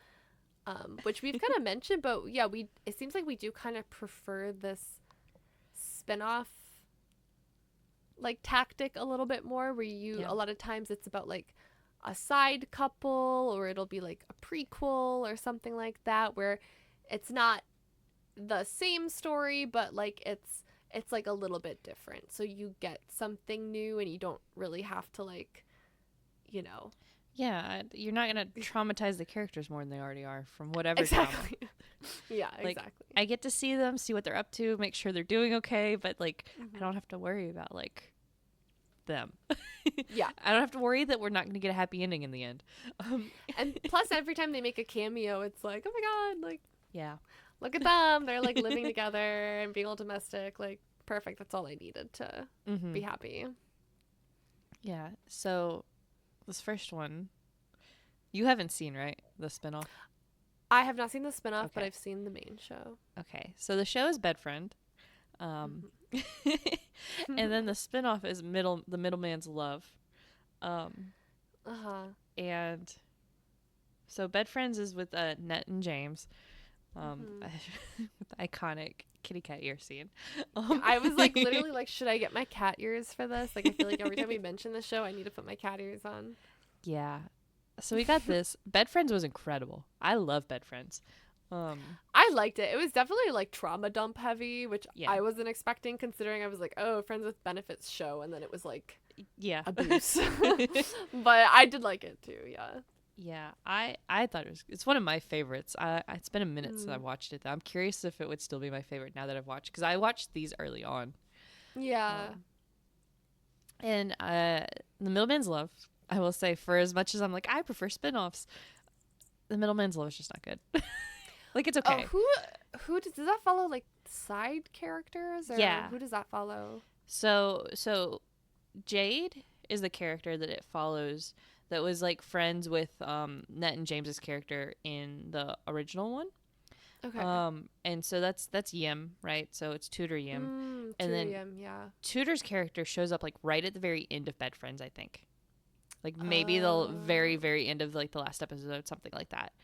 which we've kind of mentioned, but yeah, it seems like we do kind of prefer this spin-off like tactic a little bit more, where a lot of times it's about like a side couple, or it'll be like a prequel or something like that, where it's not the same story, but like it's like a little bit different, so you get something new and you don't really have to like, you know, you're not gonna traumatize the characters more than they already are from whatever exactly like, exactly. I get to see them, see what they're up to, make sure they're doing okay, but like I don't have to worry about like them. I don't have to worry that we're not gonna get a happy ending in the end. And plus every time they make a cameo, it's like, oh my god, like look at them. They're like living together and being all domestic. Like, perfect. That's all I needed to be happy. Yeah. So, this first one, you haven't seen, right? The spinoff? I have not seen the spinoff, but I've seen the main show. Okay. So, the show is Bed Friend. And then the spinoff is The Middleman's Love. And so, Bed Friends is with Nett and James. With the iconic kitty cat ear scene. I was like literally like, should I get my cat ears for this? Like I feel like every time we mention the show I need to put my cat ears on. Yeah. So we got this. Bed Friends was incredible. I love Bed Friends. I liked it. It was definitely like trauma dump heavy, which Yeah. I wasn't expecting considering I was like, oh, Friends with Benefits show, and then it was like Yeah. abuse. But I did like it too, yeah. Yeah, I thought it's one of my favorites. It's been a minute since I watched it. I'm curious if it would still be my favorite now that I've watched, because I watched these early on. Yeah. And The Middleman's Love, I will say, for as much as I'm like I prefer spin-offs, The Middleman's Love is just not good. Like, it's okay. Oh, who does that follow, like side characters, or Yeah. who does that follow? So Jade is the character that it follows, that was like friends with Ned and James's character in the original one. Okay. And so that's Yim, right? So it's Tudor Yim. And then Yim, yeah. Tudor's character shows up like right at the very end of Bed Friends, I think. Like maybe the very, very end of like the last episode, something like that.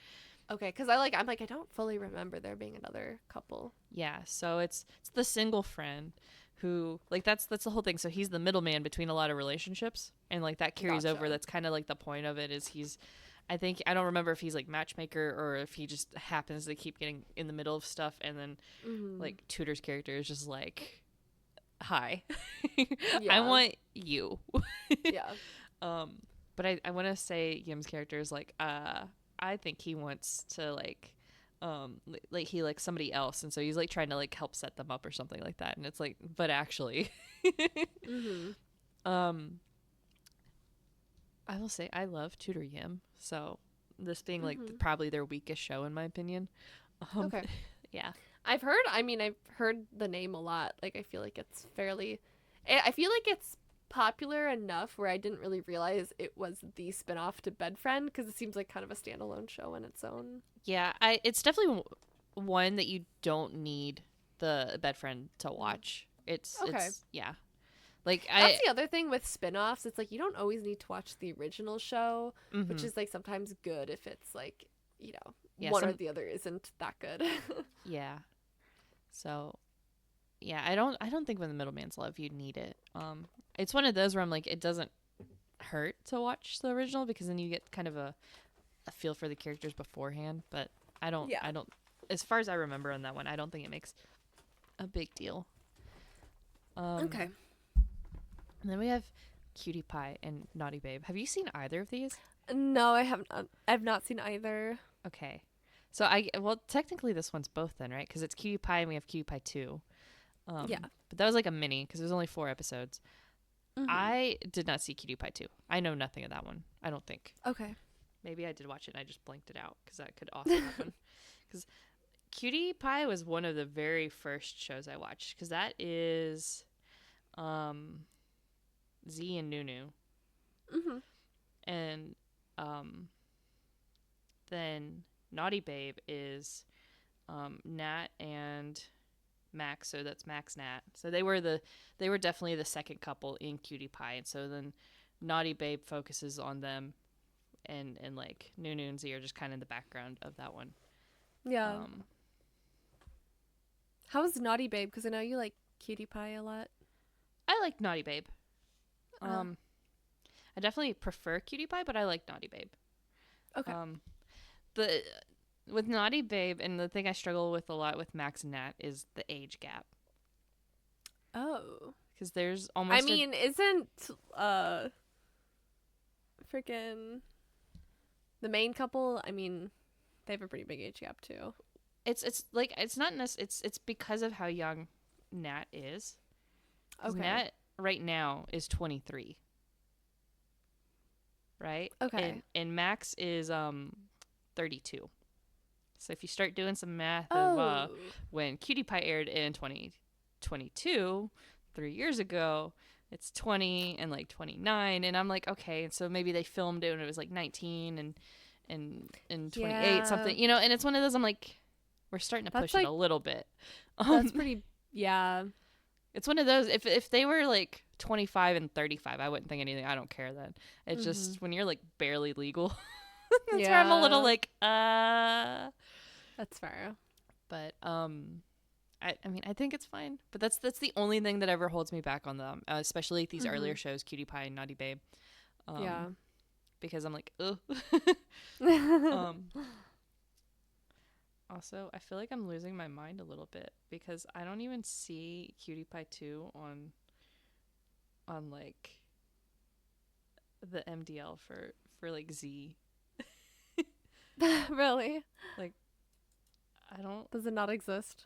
Okay, because I'm like I don't fully remember there being another couple. Yeah, so it's the single friend who, like, that's the whole thing. So he's the middleman between a lot of relationships, and like that carries over. That's kind of like the point of it, is I don't remember if he's like matchmaker or if he just happens to keep getting in the middle of stuff, and then like Tudor's character is just like, hi, I want you. Yeah. But I want to say Yim's character is like, I think he wants to like he likes somebody else, and so he's like trying to like help set them up or something like that, and it's like, but actually I will say I love Tudor Yim, so this being like probably their weakest show in my opinion. Okay. Yeah, I've heard the name a lot. Like I feel like it's popular enough where I didn't really realize it was the spinoff to Bedfriend, because it seems like kind of a standalone show in its own. Yeah, it's definitely one that you don't need the Bedfriend to watch. It's yeah. Like that's the other thing with spinoffs. It's like you don't always need to watch the original show, which is like sometimes good if it's like, one or the other isn't that good. Yeah. So yeah, I don't think with The Middleman's Love you need it. It's one of those where I'm like, it doesn't hurt to watch the original, because then you get kind of a feel for the characters beforehand, but I don't as far as I remember on that one, I don't think it makes a big deal. Okay. And then we have Cutie Pie and Naughty Babe. Have you seen either of these? No, I haven't. I've not seen either. Okay. So technically this one's both then, right? Because it's Cutie Pie and we have Cutie Pie 2. Yeah. But that was like a mini, because it was only 4 episodes. I did not see Cutie Pie 2. I know nothing of that one, I don't think. Okay. Maybe I did watch it and I just blanked it out, because that could also happen. Because Cutie Pie was one of the very first shows I watched, because that is Z and Nunu. And then Naughty Babe is Nat and Max, so that's Max Nat. So they were definitely the second couple in Cutie Pie, and so then Naughty Babe focuses on them, and like Nunu and Z are just kind of in the background of that one. Yeah. How was Naughty Babe? Because I know you like Cutie Pie a lot. I like Naughty Babe. I definitely prefer Cutie Pie, but I like Naughty Babe. Okay. With Naughty Babe, and the thing I struggle with a lot with Max and Nat is the age gap. Oh. Because there's almost. Isn't freaking the main couple? They have a pretty big age gap too. It's like it's not it's because of how young Nat is. Okay. Nat right now is 23. Right? Okay. And Max is 32. So if you start doing some math of when Cutie Pie aired in 2022, 3 years ago, it's 20 and like 29, and I'm like, okay, so maybe they filmed it when it was like 19 and 28 something, and it's one of those, I'm like, we're starting to push it a little bit. That's pretty, yeah. It's one of those, if they were like 25 and 35, I wouldn't think anything. I don't care then. It's just when you're like barely legal, that's where I'm a little like, That's fair. But I think it's fine. But that's the only thing that ever holds me back on them, especially these earlier shows, Cutie Pie and Naughty Babe. Yeah. Because I'm like, ugh. Also, I feel like I'm losing my mind a little bit because I don't even see Cutie Pie 2 on like the MDL for like Z. Really? Like I don't. Does it not exist?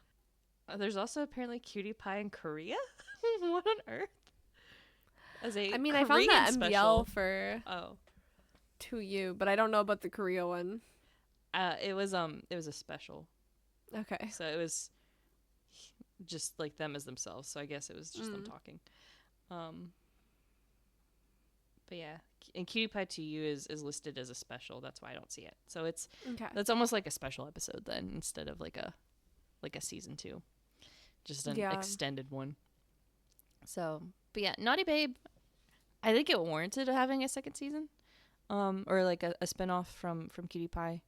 There's also apparently Cutie Pie in Korea. What on earth? As a I mean, I found Korean the special. MDL for Oh, 2U, but I don't know about the Korea one. it was a special. Okay. So it was just like them as themselves. So I guess it was just them talking. Um, but yeah, and Cutie Pie 2U is listed as a special. That's why I don't see it. So that's almost like a special episode then instead of like a season 2, just an extended one. So, but yeah, Naughty Babe, I think it warranted having a second season, or like a spinoff from Cutie Pie,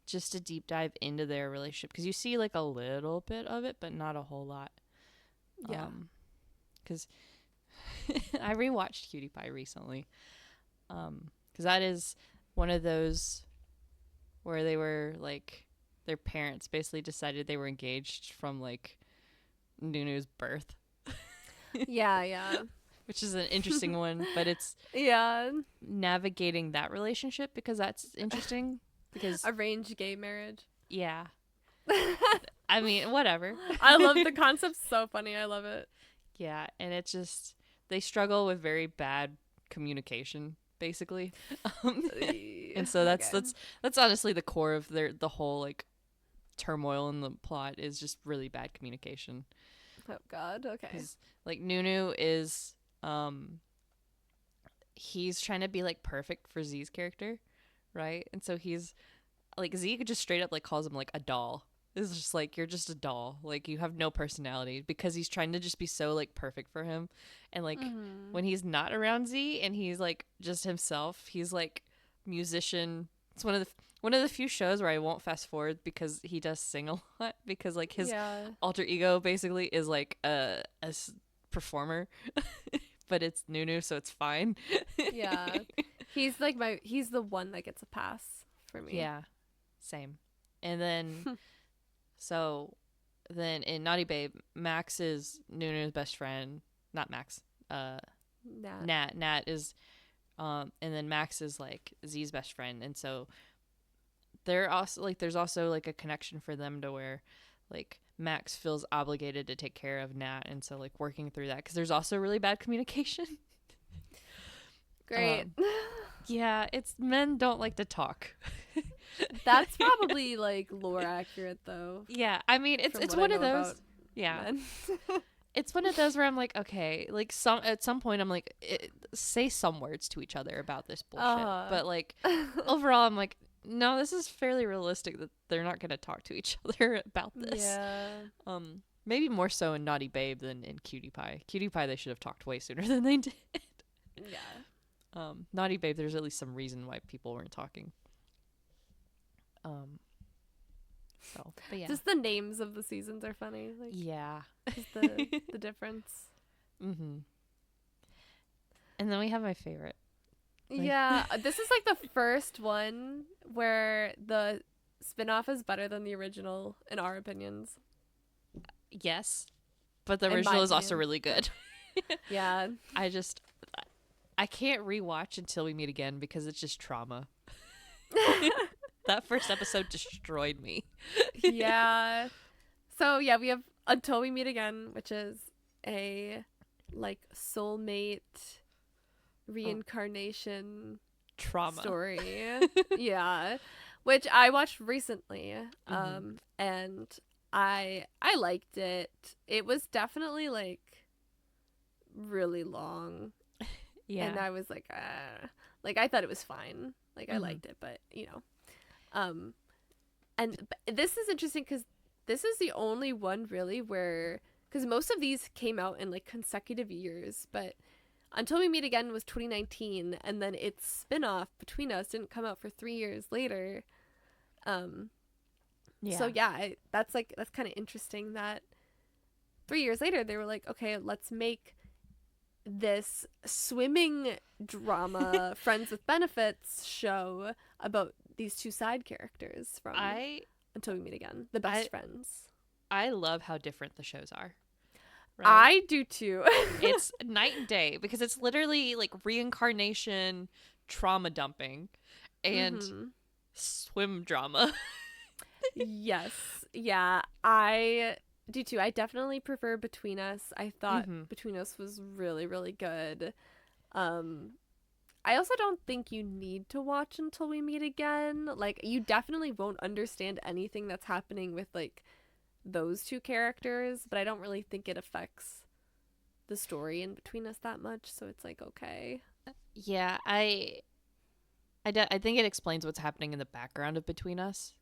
just to deep dive into their relationship because you see like a little bit of it, but not a whole lot. Yeah. Because I rewatched Cutie Pie recently, because that is one of those where they were like their parents basically decided they were engaged from like Nunu's birth. Yeah. Which is an interesting one, but it's navigating that relationship because that's interesting because arranged gay marriage. Yeah. I mean, whatever. I love the concept. So funny. I love it. Yeah, and it just they struggle with very bad communication basically. And so that's honestly the core of the whole like turmoil in the plot is just really bad communication. Oh God. Okay. 'Cause, like Nunu is he's trying to be like perfect for Z's character, right? And so he's like Z just straight up like calls him like a doll. It's just like you're just a doll. Like you have no personality because he's trying to just be so like perfect for him. And like when he's not around Z and he's like just himself, he's like musician. It's one of the few shows where I won't fast forward because he does sing a lot because like his alter ego basically is like a performer. But it's Nunu, so it's fine. Yeah. He's like he's the one that gets a pass for me. Yeah. Same. And then so then in Naughty Babe, Max is Nunu's best friend. Not Max. Nat is and then Max is like Z's best friend. And so they're also like there's also like a connection for them to where like Max feels obligated to take care of Nat, and so like working through that because there's also really bad communication. Great. Yeah, it's men don't like to talk. That's probably like lore accurate though. Yeah, I mean it's one of those. Yeah, it's one of those where I'm like, okay, like at some point I'm like, say some words to each other about this bullshit. But like overall, I'm like, no, this is fairly realistic that they're not going to talk to each other about this. Yeah. Maybe more so in Naughty Babe than in Cutie Pie. Cutie Pie, they should have talked way sooner than they did. Yeah. Naughty Babe, there's at least some reason why people weren't talking. So, but yeah. Just the names of the seasons are funny. Like, yeah. Just the difference. Mm-hmm. And then we have my favorite. Yeah, this is like the first one where the spinoff is better than the original in our opinions. Yes, but the original is also really good. Yeah. I can't rewatch Until We Meet Again because it's just trauma. That first episode destroyed me. Yeah. So yeah, we have Until We Meet Again, which is a like soulmate reincarnation trauma story. Yeah, which I watched recently, and I liked it. It was definitely like really long. Yeah, and I was like I thought it was fine. Like I liked it, but you know, and this is interesting because this is the only one really where because most of these came out in like consecutive years, but Until We Meet Again was 2019, and then its spinoff Between Us didn't come out for 3 years later. So yeah, that's kind of interesting that 3 years later they were like, okay, let's make this swimming drama Friends with Benefits show about these two side characters from Until We Meet Again. The best friends. I love how different the shows are. Right? I do too. It's night and day because it's literally like reincarnation, trauma dumping, and swim drama. Yes. Yeah, I do too. I definitely prefer Between Us. I thought Between Us was really, really good. I also don't think you need to watch Until We Meet Again. Like, you definitely won't understand anything that's happening with, like, those two characters, but I don't really think it affects the story in Between Us that much, so it's, like, okay. Yeah, I think it explains what's happening in the background of Between Us.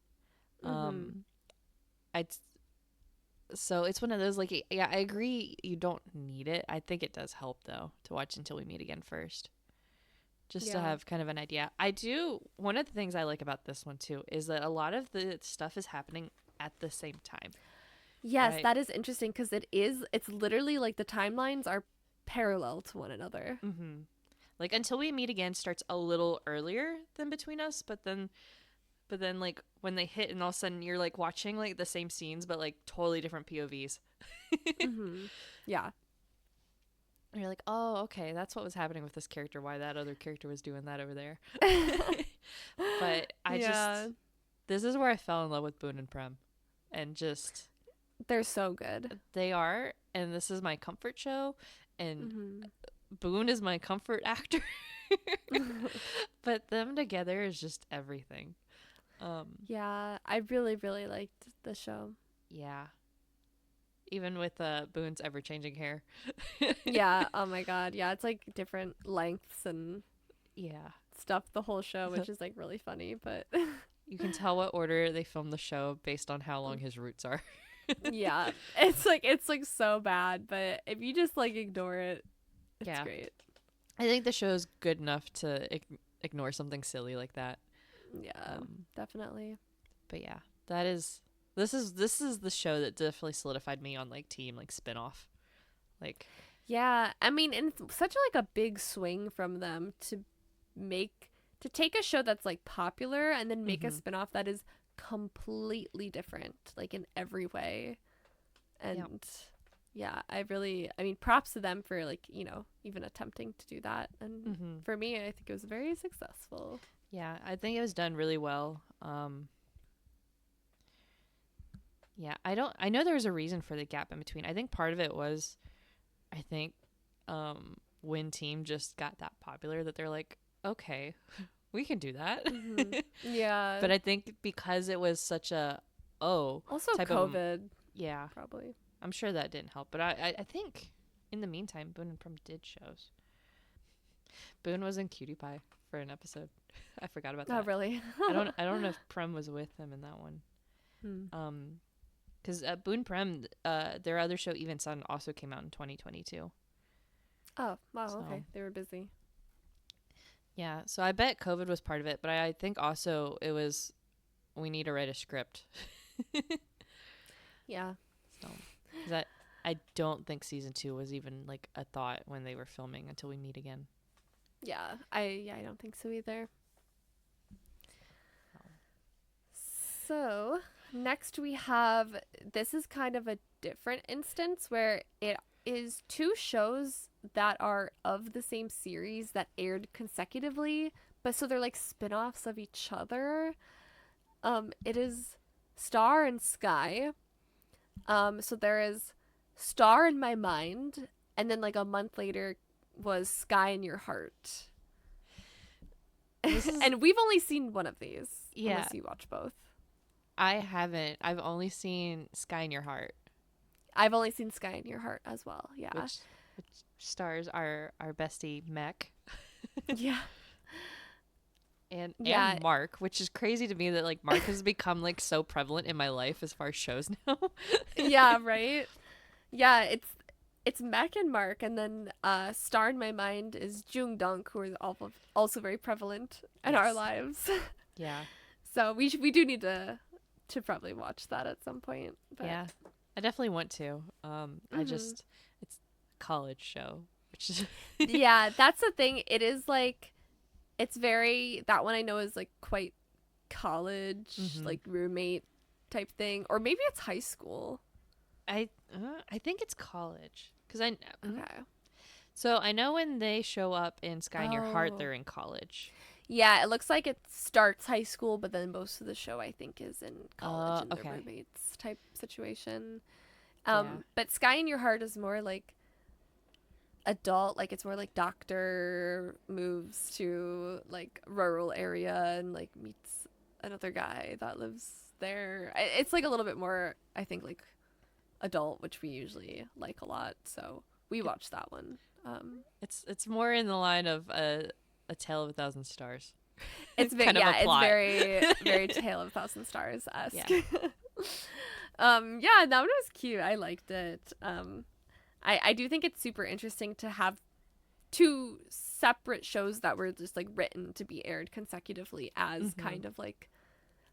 So it's one of those, like, yeah, I agree you don't need it. I think it does help, though, to watch Until We Meet Again first. Just to have kind of an idea. One of the things I like about this one, too, is that a lot of the stuff is happening at the same time. Yes, right? That is interesting because it's literally like the timelines are parallel to one another. Like, Until We Meet Again starts a little earlier than Between Us, but then like when they hit and all of a sudden you're like watching like the same scenes but like totally different POVs. Yeah. And you're like, oh, okay, that's what was happening with this character, why that other character was doing that over there. But this is where I fell in love with Boone and Prem. And just... They're so good. They are, and this is my comfort show, and Boone is my comfort actor. But them together is just everything. Yeah, I really, really liked the show. Yeah. Even with Boone's ever-changing hair. Yeah, oh my god. Yeah, it's like different lengths and stuff the whole show, which is like really funny, but you can tell what order they filmed the show based on how long his roots are. Yeah. It's like so bad, but if you just like ignore it, it's great. I think the show is good enough to ignore something silly like that. Yeah, definitely. But yeah, this is the show that definitely solidified me on like team like spinoff. Like, yeah, I mean, and it's such like a big swing from them to take a show that's like popular and then make a spinoff that is completely different, like in every way. And yeah, I mean, props to them for like, you know, even attempting to do that. And for me, I think it was very successful. Yeah, I think it was done really well. Yeah, I know there was a reason for the gap in between. I think part of it was, when Team just got that popular that they're like, okay, we can do that. Yeah. But I think because it was such a, also type COVID. Of, yeah. Probably. I'm sure that didn't help. But I think in the meantime, Boone and Prum did shows. Boone was in Cutie Pie for an episode. I forgot about that. Oh, really? I don't know if Prem was with him in that one. Because Boone Prem, their other show, Even Sun, also came out in 2022. Oh, wow. So, okay. They were busy. Yeah. So I bet COVID was part of it. But I think also it was, we need to write a script. Yeah. So, I don't think season 2 was even like a thought when they were filming Until We Meet Again. Yeah. I don't think so either. So next we have, this is kind of a different instance where it is two shows that are of the same series that aired consecutively, but so they're like spin-offs of each other. It is Star and Sky. So there is Star in My Mind, and then like a month later was Sky in Your Heart. And we've only seen one of these. Yeah. Unless you watch both. I haven't. I've only seen Sky in Your Heart. I've only seen Sky in Your Heart as well. Yeah. Which stars our bestie Mech. Yeah. And Mark, which is crazy to me that like Mark has become like so prevalent in my life as far as shows now. Yeah, right. Yeah, it's Mech and Mark, and then Star in My Mind is Jung Dunk, who is also very prevalent in our lives. Yeah. So we do need to probably watch that at some point. But. Yeah, I definitely want to. It's a college show, which is yeah, that's the thing. It is like, it's very, that one I know is like quite college, like roommate type thing, or maybe it's high school. I think it's college because Okay. So I know when they show up in Sky in Your Heart, Oh. they're in college. Yeah, it looks like it starts high school, but then most of the show I think is in college and Okay. their roommates type situation. Yeah. But Sky in Your Heart is more like adult, like it's more like doctor moves to like rural area and like meets another guy that lives there. It's like a little bit more, I think, like adult, which we usually like a lot. So we watched that one. It's more in the line of a Tale of a Thousand Stars. It's kind of a it's plot. very Tale of a Thousand Stars esque. Yeah. Yeah, that one was cute. I liked it. I do think it's super interesting to have two separate shows that were just like written to be aired consecutively as kind of like,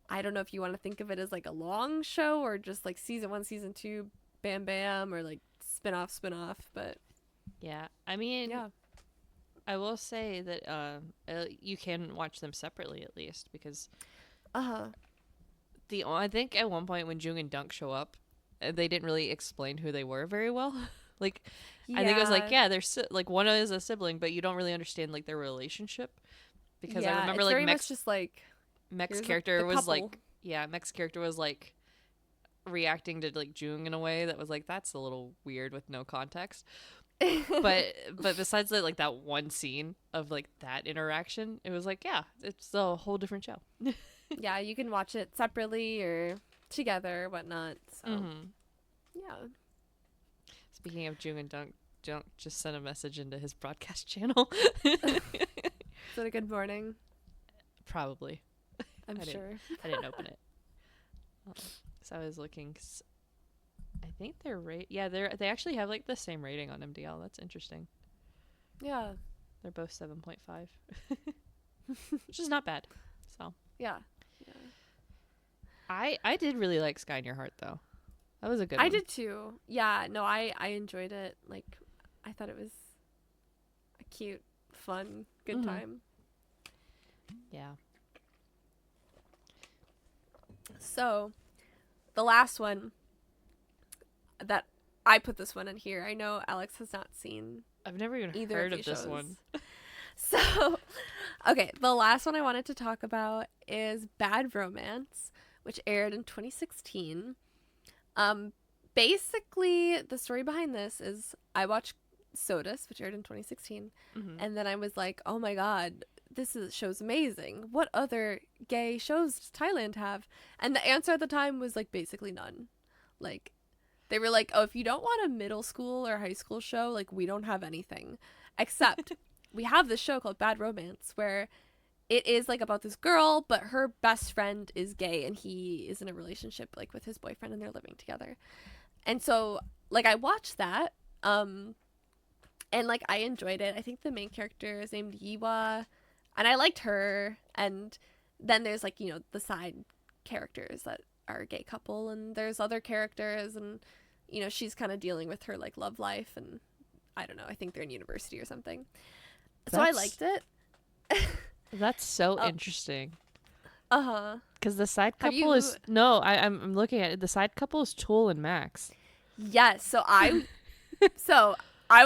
I don't know if you want to think of it as like a long show or just like season 1, season 2, bam bam, or like spinoff, but Yeah. I mean, yeah. I will say that you can watch them separately at least because I think at one point when Jung and Dunk show up, they didn't really explain who they were very well. Like, I think it was like, yeah, they're like one is a sibling, but you don't really understand like their relationship because I remember it's like very much just like Mech's character was like, Mech's character was like reacting to like Jung in a way that was like, that's a little weird with no context. but besides that, like that one scene of like that interaction, it was like, yeah, it's a whole different show. Yeah, you can watch it separately or together, whatnot. So yeah. Speaking of Jung and Dunk just sent a message into his broadcast channel. Is it a good morning? Probably. I'm sure. I didn't open it. So I was looking. I think they're they actually have like the same rating on MDL. That's interesting. Yeah. They're both 7.5. Which is not bad. So yeah. I did really like Sky in Your Heart though. That was a good one. I did too. Yeah, no, I enjoyed it. Like, I thought it was a cute, fun, good time. Yeah. So, the last one that I put this one in here. I know Alex has not seen. I've never even either heard of this shows. one. So, okay, the last one I wanted to talk about is Bad Romance, which aired in 2016. Basically, the story behind this is I watched Sodas, which aired in 2016, and then I was like, oh my god, show's amazing. What other gay shows does Thailand have? And the answer at the time was like basically none. Like, they were like, oh, if you don't want a middle school or high school show, like, we don't have anything. Except we have this show called Bad Romance where it is like about this girl, but her best friend is gay and he is in a relationship like with his boyfriend and they're living together. And so like I watched that and like I enjoyed it. I think the main character is named Yiwa and I liked her, and then there's like, you know, the side characters that are a gay couple, and there's other characters, and you know, she's kind of dealing with her like love life, and I don't know, I think they're in university or something. So I liked it. That's so interesting. Because the side Have couple is I'm looking at it. The side couple is Tool and Max. Yes. So I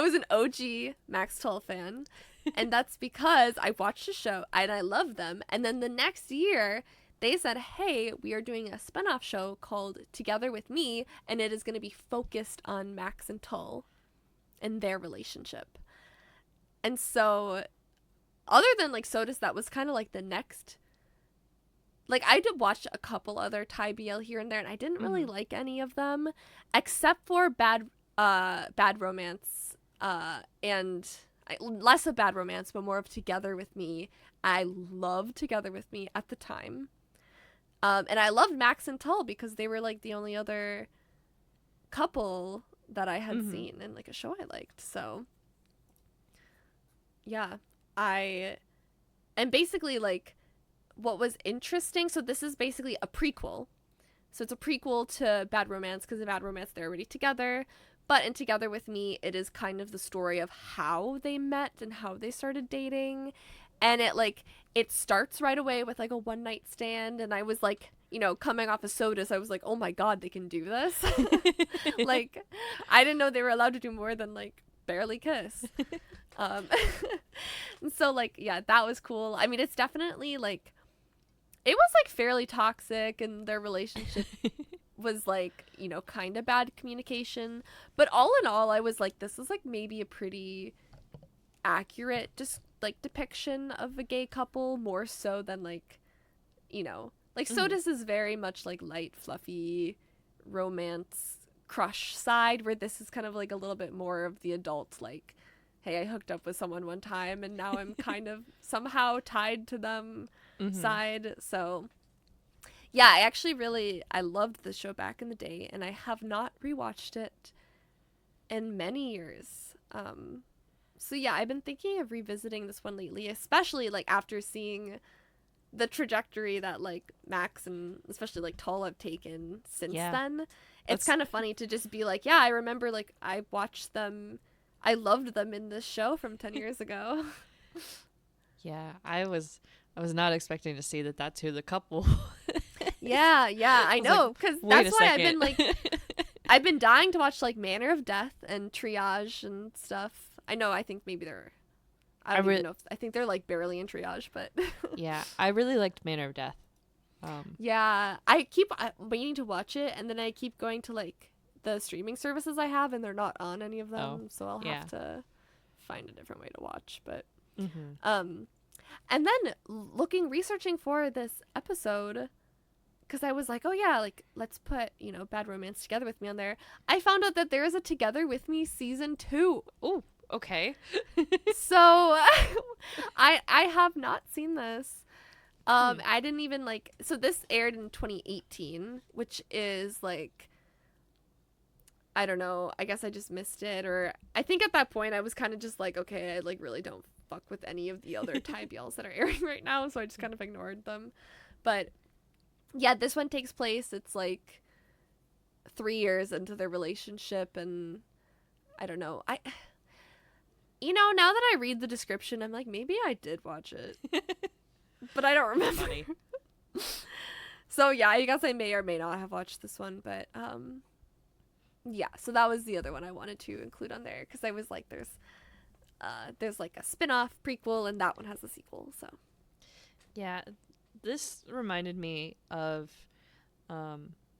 was an OG Max Toll fan, and that's because I watched the show and I loved them. And then the next year, they said, "Hey, we are doing a spinoff show called Together with Me, and it is going to be focused on Max and Tull and their relationship." And so, other than like Sodas, that was kind of like the next. Like, I did watch a couple other Thai BL here and there, and I didn't really like any of them, except for Bad Romance, and less of Bad Romance, but more of Together with Me. I loved Together with Me at the time, and I loved Max and Tull because they were like the only other couple that I had seen in like a show I liked. So, yeah, and basically like. What was interesting, so this is basically a prequel. So it's a prequel to Bad Romance, because in Bad Romance they're already together. But in Together with Me, it is kind of the story of how they met and how they started dating. And it starts right away with like a one night stand. And I was like you know, coming off of Sodas, I was like, oh my god, they can do this. Like, I didn't know they were allowed to do more than like barely kiss. Um, so like, yeah, that was cool. I mean, it's definitely like, it was like fairly toxic, and their relationship was like, you know, kind of bad communication. But all in all, I was like, this is like maybe a pretty accurate just like depiction of a gay couple, more so than like, you know, like Sodas is very much like light, fluffy romance crush side, where this is kind of like a little bit more of the adult, like, hey, I hooked up with someone one time and now I'm kind of somehow tied to them side. So yeah, I loved the show back in the day, and I have not rewatched it in many years. So yeah, I've been thinking of revisiting this one lately, especially like after seeing the trajectory that like Max and especially like Tall have taken since then. It's kind of funny to just be like, yeah, I remember like I watched them, I loved them in this show from 10 years ago. Yeah, I was not expecting to see that that's who the couple. Yeah, I know, because that's why I've been like, I've been dying to watch like Manor of Death and Triage and stuff. I know, I think maybe they're, I don't even know if, I think they're like barely in Triage, but yeah, I really liked Manor of Death. Yeah, I keep waiting to watch it, and then I keep going to like the streaming services I have, and they're not on any of them, so I'll have to find a different way to watch. But and then researching for this episode, because I was like, oh yeah, like let's put, you know, Bad Romance Together With Me on there. I found out that there is a Together With Me season 2. Oh, okay. So I have not seen this. I didn't even like, so this aired in 2018, which is like, I don't know, I guess I just missed it, or I think at that point I was kind of just like, okay, I like really don't fuck with any of the other Thai BLs that are airing right now, so I just kind of ignored them. But yeah, this one takes place, it's like 3 years into their relationship, and I don't know, you know, now that I read the description, I'm like, maybe I did watch it. But I don't remember. So yeah, I guess I may or may not have watched this one, but yeah, so that was the other one I wanted to include on there, because I was like, there's like a spin-off prequel, and that one has a sequel. So yeah, this reminded me of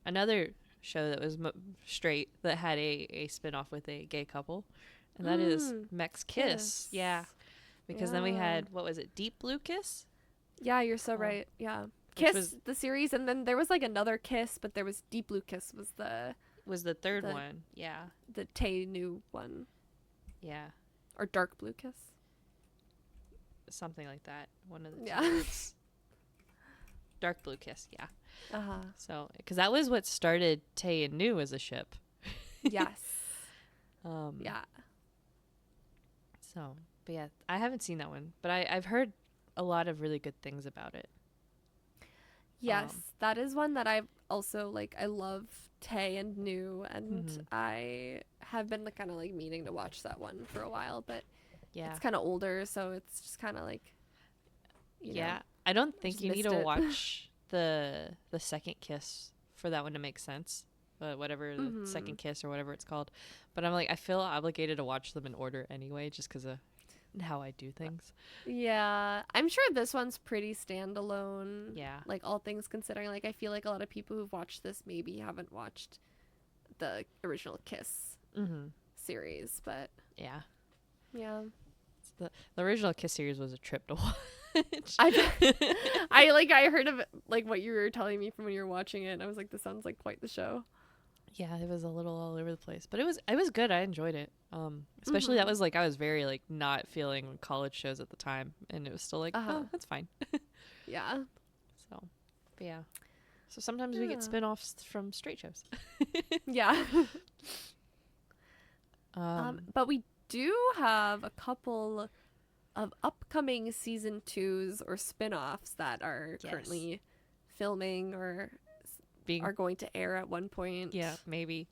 another show that was straight that had a spin-off with a gay couple, and that is Mech's Kiss. Yeah, because then we had, what was it, Deep Blue Kiss? Yeah, you're so right. Yeah. Kiss, the series, and then there was like another Kiss, but there was Deep Blue Kiss was the third one. Yeah. The Tay new one. Yeah. Or Dark Blue Kiss. Something like that. One of the two words. Dark Blue Kiss, yeah. Uh-huh. So, because that was what started Tay and New as a ship. Yes. Yeah. So, but yeah, I haven't seen that one, but I've heard a lot of really good things about it. Yes, that is one that I've also, like, I love Tay and New, and I have been kind of like meaning to watch that one for a while, but yeah, it's kind of older, so it's just kind of like, you know, I don't think you need to watch the second Kiss for that one to make sense, whatever the second Kiss or whatever it's called, but I'm like, I feel obligated to watch them in order anyway, just because of how I do things. Yeah, I'm sure this one's pretty standalone. Yeah, like all things considering, like I feel like a lot of people who've watched this maybe haven't watched the original Kiss series, but yeah. The original Kiss series was a trip to watch. I heard of like what you were telling me from when you were watching it, and I was like, this sounds like quite the show. Yeah, it was a little all over the place, but it was good. I enjoyed it. Especially that was like, I was very like not feeling college shows at the time, and it was still like, oh, that's fine. Yeah. So, but yeah. So sometimes we get spin-offs from straight shows. Yeah. But we do have a couple of upcoming season 2s or spin-offs that are currently filming or are going to air at one point. Yeah, maybe.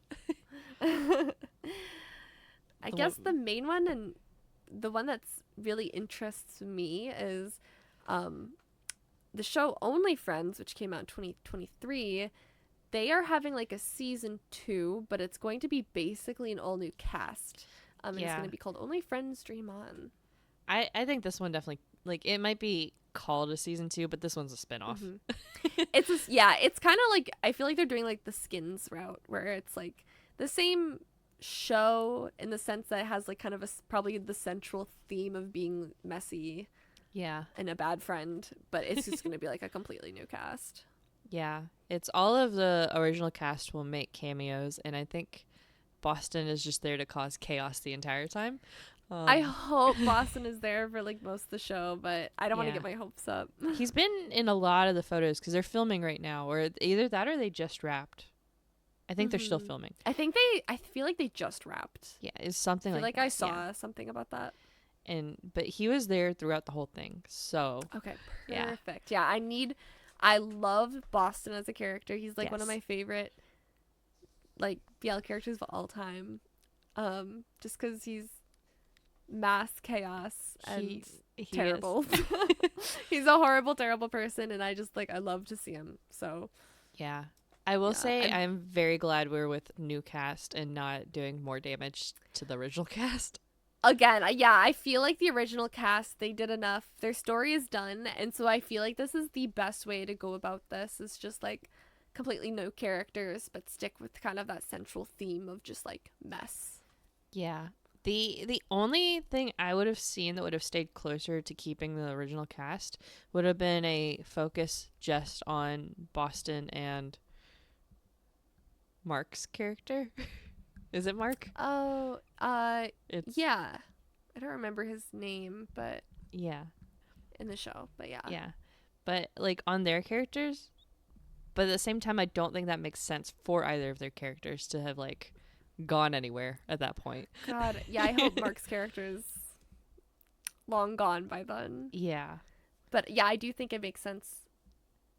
I guess the main one, and the one that's really interests me, is the show Only Friends, which came out in 2023, they are having like a season 2, but it's going to be basically an all new cast. And it's going to be called Only Friends Dream On. I think this one definitely, like, it might be called a season 2, but this one's a spinoff. It's kind of like, I feel like they're doing like the Skins route, where it's like the same show in the sense that it has like kind of probably the central theme of being messy and a bad friend, but it's just going to be like a completely new cast. Yeah, it's all of the original cast will make cameos, and I think Boston is just there to cause chaos the entire time. I hope Boston is there for like most of the show, but I don't want to get my hopes up. He's been in a lot of the photos because they're filming right now, or either that or they just wrapped. I think they're still filming. I feel like they just wrapped. Yeah, it's something like that. I saw something about that. But he was there throughout the whole thing. So okay, perfect. Yeah, I love Boston as a character. He's like one of my favorite like BL characters of all time. Just because he's mass chaos and he terrible. He's a horrible, terrible person, and I love to see him. So yeah. I will say I'm very glad we're with new cast and not doing more damage to the original cast. Again, I feel like the original cast, they did enough. Their story is done, and so I feel like this is the best way to go about this. Is just like completely no characters, but stick with kind of that central theme of just like mess. Yeah. The only thing I would have seen that would have stayed closer to keeping the original cast would have been a focus just on Boston and Mark's character. Is it Mark? Oh, yeah. I don't remember his name, but yeah, in the show, but yeah. Yeah. But like on their characters, but at the same time I don't think that makes sense for either of their characters to have like gone anywhere at that point. God, yeah, I hope Mark's character is long gone by then. Yeah. But yeah, I do think it makes sense.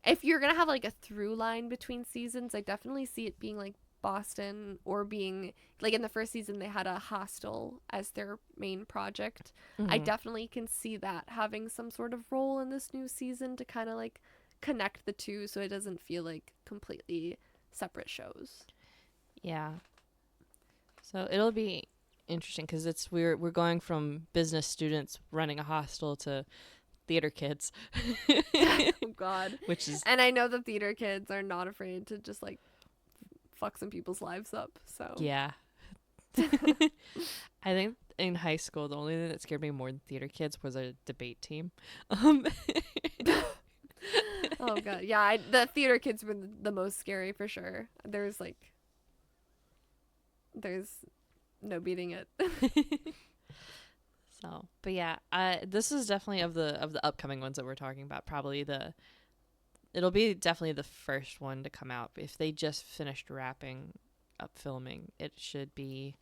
If you're going to have like a through line between seasons, I definitely see it being like Boston, or being like in the first season they had a hostel as their main project. I definitely can see that having some sort of role in this new season to kind of like connect the two so it doesn't feel like completely separate shows. Yeah. So it'll be interesting because we're going from business students running a hostel to theater kids. Oh God. And I know the theater kids are not afraid to just like fuck some people's lives up. So yeah. I think in high school the only thing that scared me more than theater kids was a debate team. Oh God. Yeah, the theater kids were the most scary for sure. There's no beating it. So, but yeah, this is definitely of the upcoming ones that we're talking about. Probably it'll be definitely the first one to come out. If they just finished wrapping up filming, it should be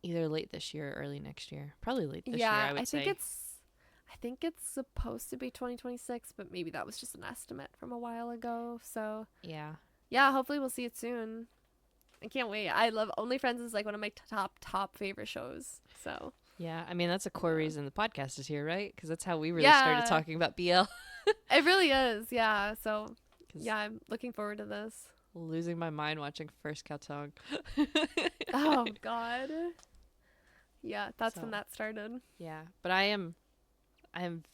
either late this year or early next year. Probably late this year, I would say. I think it's supposed to be 2026, but maybe that was just an estimate from a while ago. So yeah, hopefully we'll see it soon. I can't wait. I love Only Friends is like one of my top favorite shows. So yeah, I mean that's a core reason the podcast is here, right? Because that's how we really started talking about BL. It really is, yeah. So yeah, I'm looking forward to this. Losing my mind watching First Katong. Oh God. Yeah, that's when that started. Yeah, but I am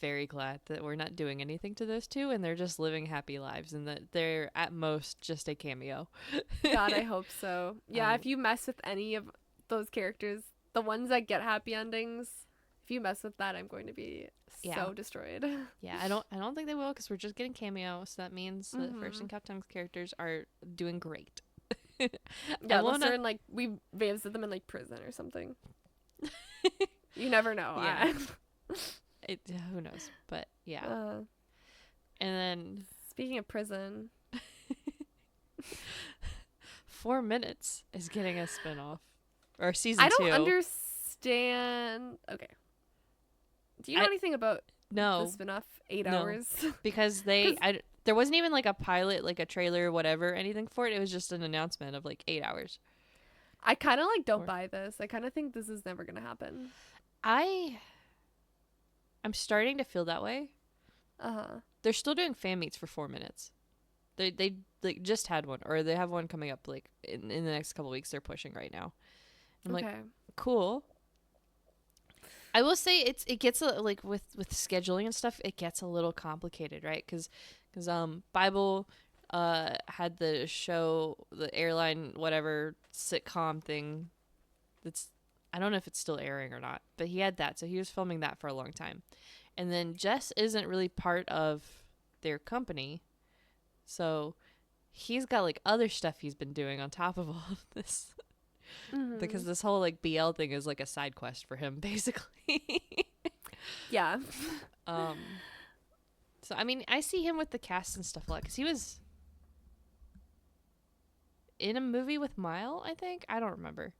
very glad that we're not doing anything to those two and they're just living happy lives and that they're at most just a cameo. God, I hope so. Yeah, if you mess with any of those characters, the ones that get happy endings, if you mess with that, I'm going to be so destroyed. Yeah, I don't think they will because we're just getting cameos. So that means that First and Captain's characters are doing great. Yeah, unless they're in like we visit them in like prison or something. You never know. Yeah. Who knows? But yeah. And then speaking of prison, 4 Minutes is getting a spinoff or season 2. I don't understand. Okay. Do you know anything about the spinoff 8 hours? Because there wasn't even like a pilot, like a trailer, whatever, anything for it. It was just an announcement of like 8 hours. I kind of like don't buy this. I kind of think this is never gonna happen. I'm starting to feel that way They're still doing fan meets for 4 minutes. They like just had one, or they have one coming up like in the next couple weeks. They're pushing right now. I'm like, cool. I will say it gets like with scheduling and stuff, it gets a little complicated, right? Because Bible had the show, the airline whatever sitcom thing. That's, I don't know if it's still airing or not, but he had that, so he was filming that for a long time. And then Jess isn't really part of their company, so he's got like other stuff he's been doing on top of all of this. Because this whole like BL thing is like a side quest for him, basically. Yeah. So I mean, I see him with the cast and stuff a lot, because he was in a movie with Mile, I think. I don't remember.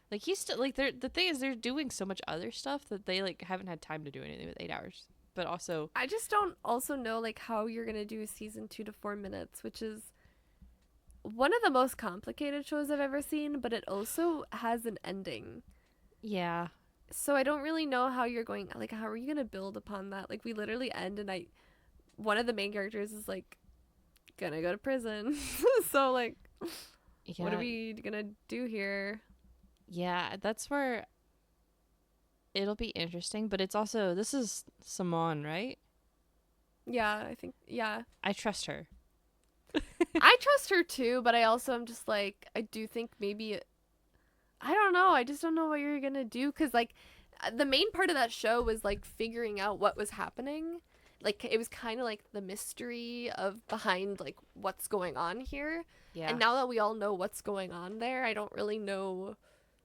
Like, he's still like, the thing is, they're doing so much other stuff that they like haven't had time to do anything with 8 hours. But also, I just don't also know like how you're gonna do season 2 to 4 minutes, which is one of the most complicated shows I've ever seen, but it also has an ending. Yeah. So I don't really know how you're going, like, how are you going to build upon that? Like, we literally end and one of the main characters is like gonna go to prison. So like, what are we gonna do here? Yeah, that's where it'll be interesting, but it's also, this is Simone, right? Yeah, I think, yeah. I trust her. I trust her too, but I also am just like, I do think maybe, I don't know, I just don't know what you're gonna do, because like the main part of that show was like figuring out what was happening. Like, it was kind of like the mystery of behind like what's going on here. Yeah. And now that we all know what's going on there, I don't really know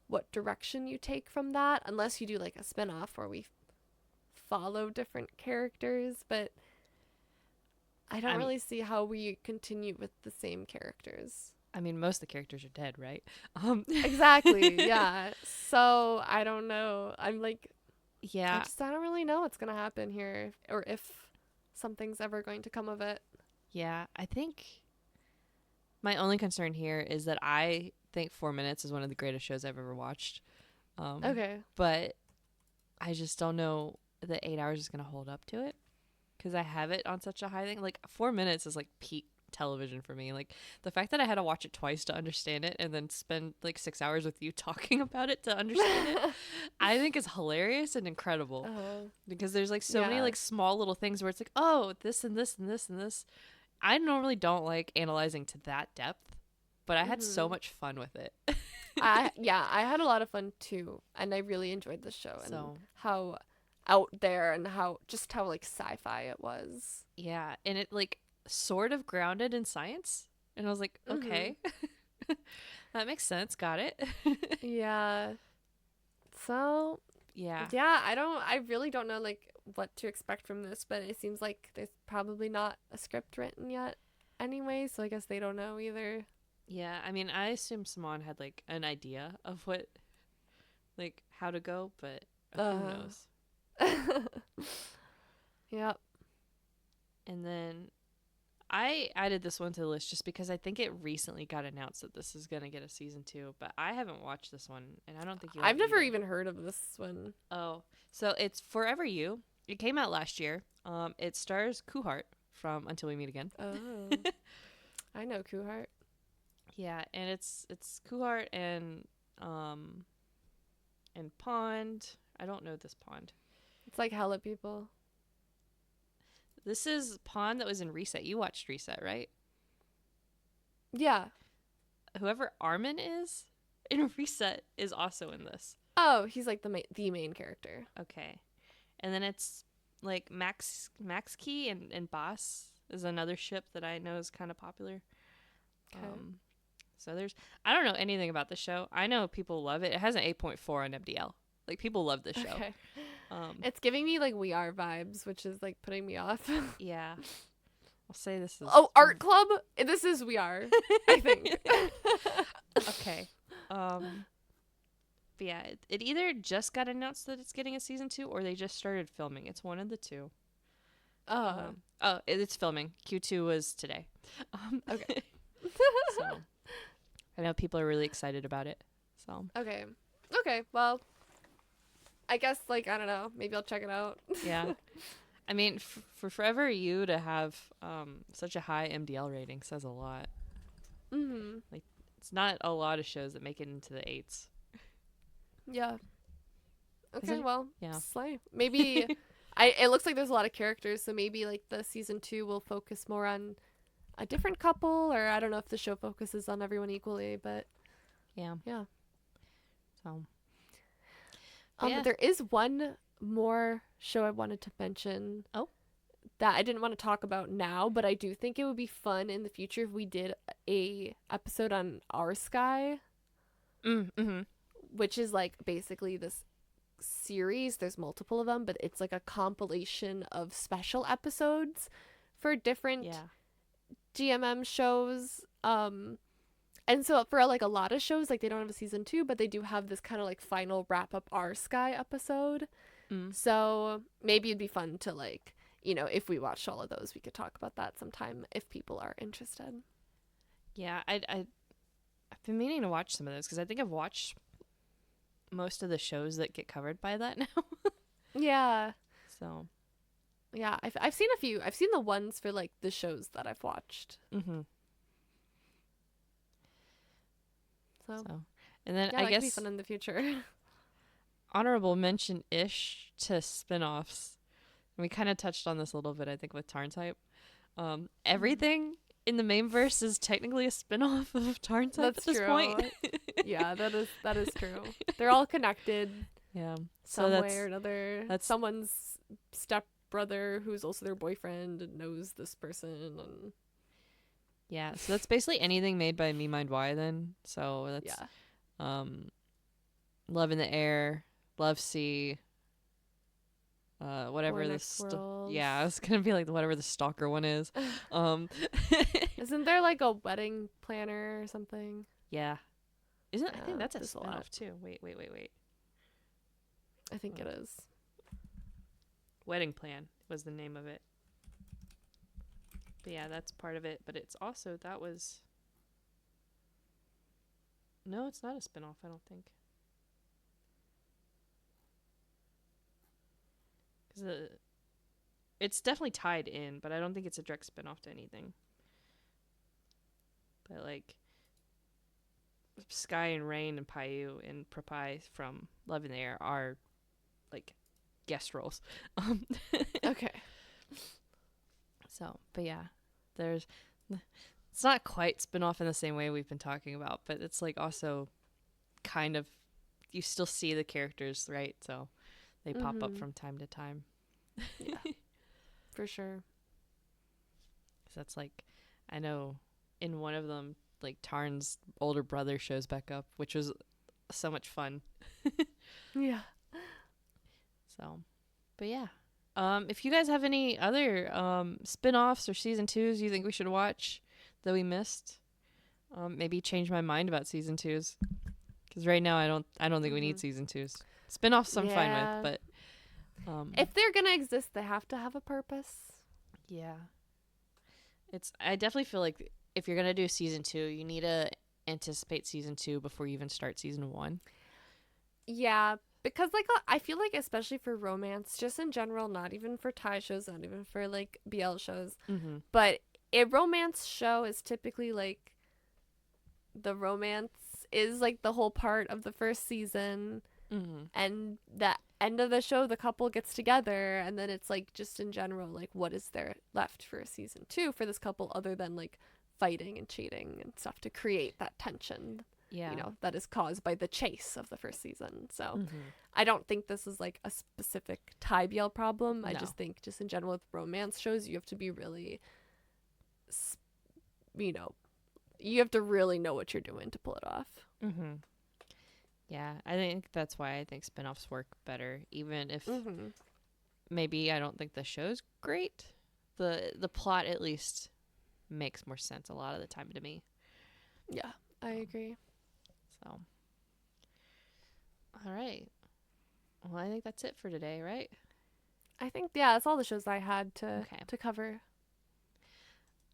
what direction you take from that, unless you do like a spinoff where we follow different characters, but I don't really see how we continue with the same characters. I mean, most of the characters are dead, right? Exactly, yeah. So, I don't know. I'm like, yeah. I don't really know what's going to happen here, or if something's ever going to come of it. Yeah, I think my only concern here is that I think 4 Minutes is one of the greatest shows I've ever watched. Okay. But I just don't know that 8 hours is going to hold up to it, because I have it on such a high thing. Like, 4 Minutes is like peak television for me. Like, the fact that I had to watch it twice to understand it, and then spend like 6 hours with you talking about it to understand it, I think is hilarious and incredible. Because there's like so many like small little things where it's like, oh, this and this and this and this. I normally don't like analyzing to that depth, but I had so much fun with it. I had a lot of fun too, and I really enjoyed the show, and how out there and how like sci-fi it was. Yeah, and it like sort of grounded in science, and I was like, okay. That makes sense, got it. Yeah. So yeah, I really don't know like what to expect from this, but it seems like there's probably not a script written yet anyway, so I guess they don't know either. Yeah, I mean, I assume Simone had like an idea of what, like, how to go, but who knows. Yep. And then I added this one to the list just because I think it recently got announced that this is going to get a season 2, but I haven't watched this one, and I don't think you have. I've never even heard of this one. Oh, so it's Forever You. It came out last year. It stars Kuhart from Until We Meet Again. Oh. I know Kuhart. Yeah, and it's Kuhart and Pond. I don't know this Pond. It's like hella people. This is Pond that was in Reset. You watched Reset, right? Yeah. Whoever Armin is in Reset is also in this. Oh, he's like the main character. Okay. And then it's like Max Key and Boss is another ship that I know is kind of popular. Okay. So I don't know anything about the show. I know people love it. It has an 8.4 on MDL. Like, people love this show. Okay. It's giving me like We Are vibes, which is like putting me off. Yeah. I'll say this is Art Club? This is We Are, I think. Okay. But yeah, it either just got announced that it's getting a season 2 or they just started filming. It's one of the two. It's filming. Q2 was today. Okay. So I know people are really excited about it. So Okay, well, I guess, like, I don't know, maybe I'll check it out. Yeah. I mean, for Forever You to have such a high MDL rating says a lot. Mm-hmm. Like, it's not a lot of shows that make it into the 8s. Yeah. Okay, it? well, Yeah. slay. Maybe it looks like there's a lot of characters, so maybe like the season 2 will focus more on a different couple, or I don't know if the show focuses on everyone equally, but Yeah. yeah. So. Yeah. There is one more show I wanted to mention. Oh. That I didn't want to talk about now, but I do think it would be fun in the future if we did a episode on Our Sky, Mm-hmm. which is like basically this series. There's multiple of them, but it's like a compilation of special episodes for different GMM shows. And so for like a lot of shows, like they don't have a season 2, but they do have this kind of like final wrap up Our Sky episode. So maybe it'd be fun to like, you know, if we watched all of those, we could talk about that sometime if people are interested. Yeah, I've been meaning to watch some of those because I think I've watched most of the shows that get covered by that now. Yeah. So. Yeah, I've seen a few. I've seen the ones for like the shows that I've watched. Mm-hmm. So. And then yeah, I that guess could be fun in the future. honorable mention-ish to spinoffs. And we kind of touched on this a little bit, I think, with Tarn Type. Everything in the main verse is technically a spinoff of Tarn Type at this point. Yeah, that is true. They're all connected. Yeah. Some way or another. That's someone's stepbrother who's also their boyfriend and knows this person. And yeah, so that's basically anything made by Me Mind Y then. So that's Love in the Air, Love Sea, whatever yeah, I was gonna be like whatever the stalker one is. Isn't there like a wedding planner or something? Yeah. I think that's a spinoff too. Wait. I think it is. Wedding Plan was the name of it. But yeah, that's part of it. But it's also, no, it's not a spinoff, I don't think. Because it's definitely tied in, but I don't think it's a direct spinoff to anything. But like Sky and Rain and Payu and Prapai from Love in the Air are like guest roles. Okay. So, but yeah, it's not quite spinoff in the same way we've been talking about, but it's like also kind of, you still see the characters, right? So they pop up from time to time. Yeah, for sure. So that's like, I know in one of them, like Tarn's older brother shows back up, which was so much fun. Yeah. So, but yeah. If you guys have any other spin-offs or season 2s you think we should watch that we missed, maybe change my mind about season 2s, because right now I don't think we need season 2s. Spin-offs I'm fine with, but if they're gonna exist, they have to have a purpose. Yeah, I definitely feel like if you're gonna do season 2, you need to anticipate season 2 before you even start season 1. Yeah. Because, like, I feel like, especially for romance, just in general, not even for Thai shows, not even for, like, BL shows, but a romance show is typically, like, the romance is, like, the whole part of the first season, and the end of the show, the couple gets together, and then it's, like, just in general, like, what is there left for season 2 for this couple other than, like, fighting and cheating and stuff to create that tension. Yeah. You know, that is caused by the chase of the first season. So I don't think this is like a specific Thai BL problem. I just think just in general with romance shows, you have to be really, you know, you have to really know what you're doing to pull it off. Yeah, I think that's why I think spinoffs work better, even if maybe I don't think the show's great. The plot at least makes more sense a lot of the time to me. Yeah, I agree. So, all right. Well, I think that's it for today, right? I think, yeah, that's all the shows I had to cover.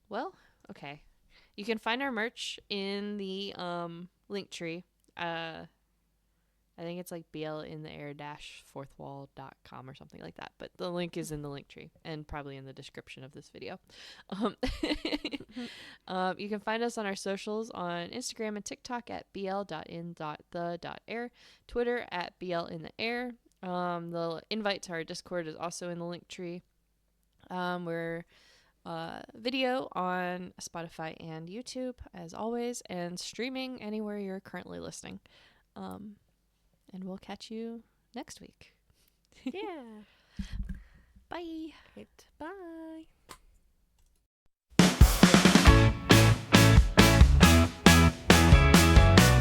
Well, okay. You can find our merch in the link tree. I think it's like blintheair-fourthwall.com or something like that. But the link is in the link tree and probably in the description of this video. You can find us on our socials on Instagram and TikTok at bl.in.the.air, Twitter at blintheair. The invite to our Discord is also in the link tree. We're video on Spotify and YouTube, as always, and streaming anywhere you're currently listening. And we'll catch you next week. Yeah. Bye. Right. Bye.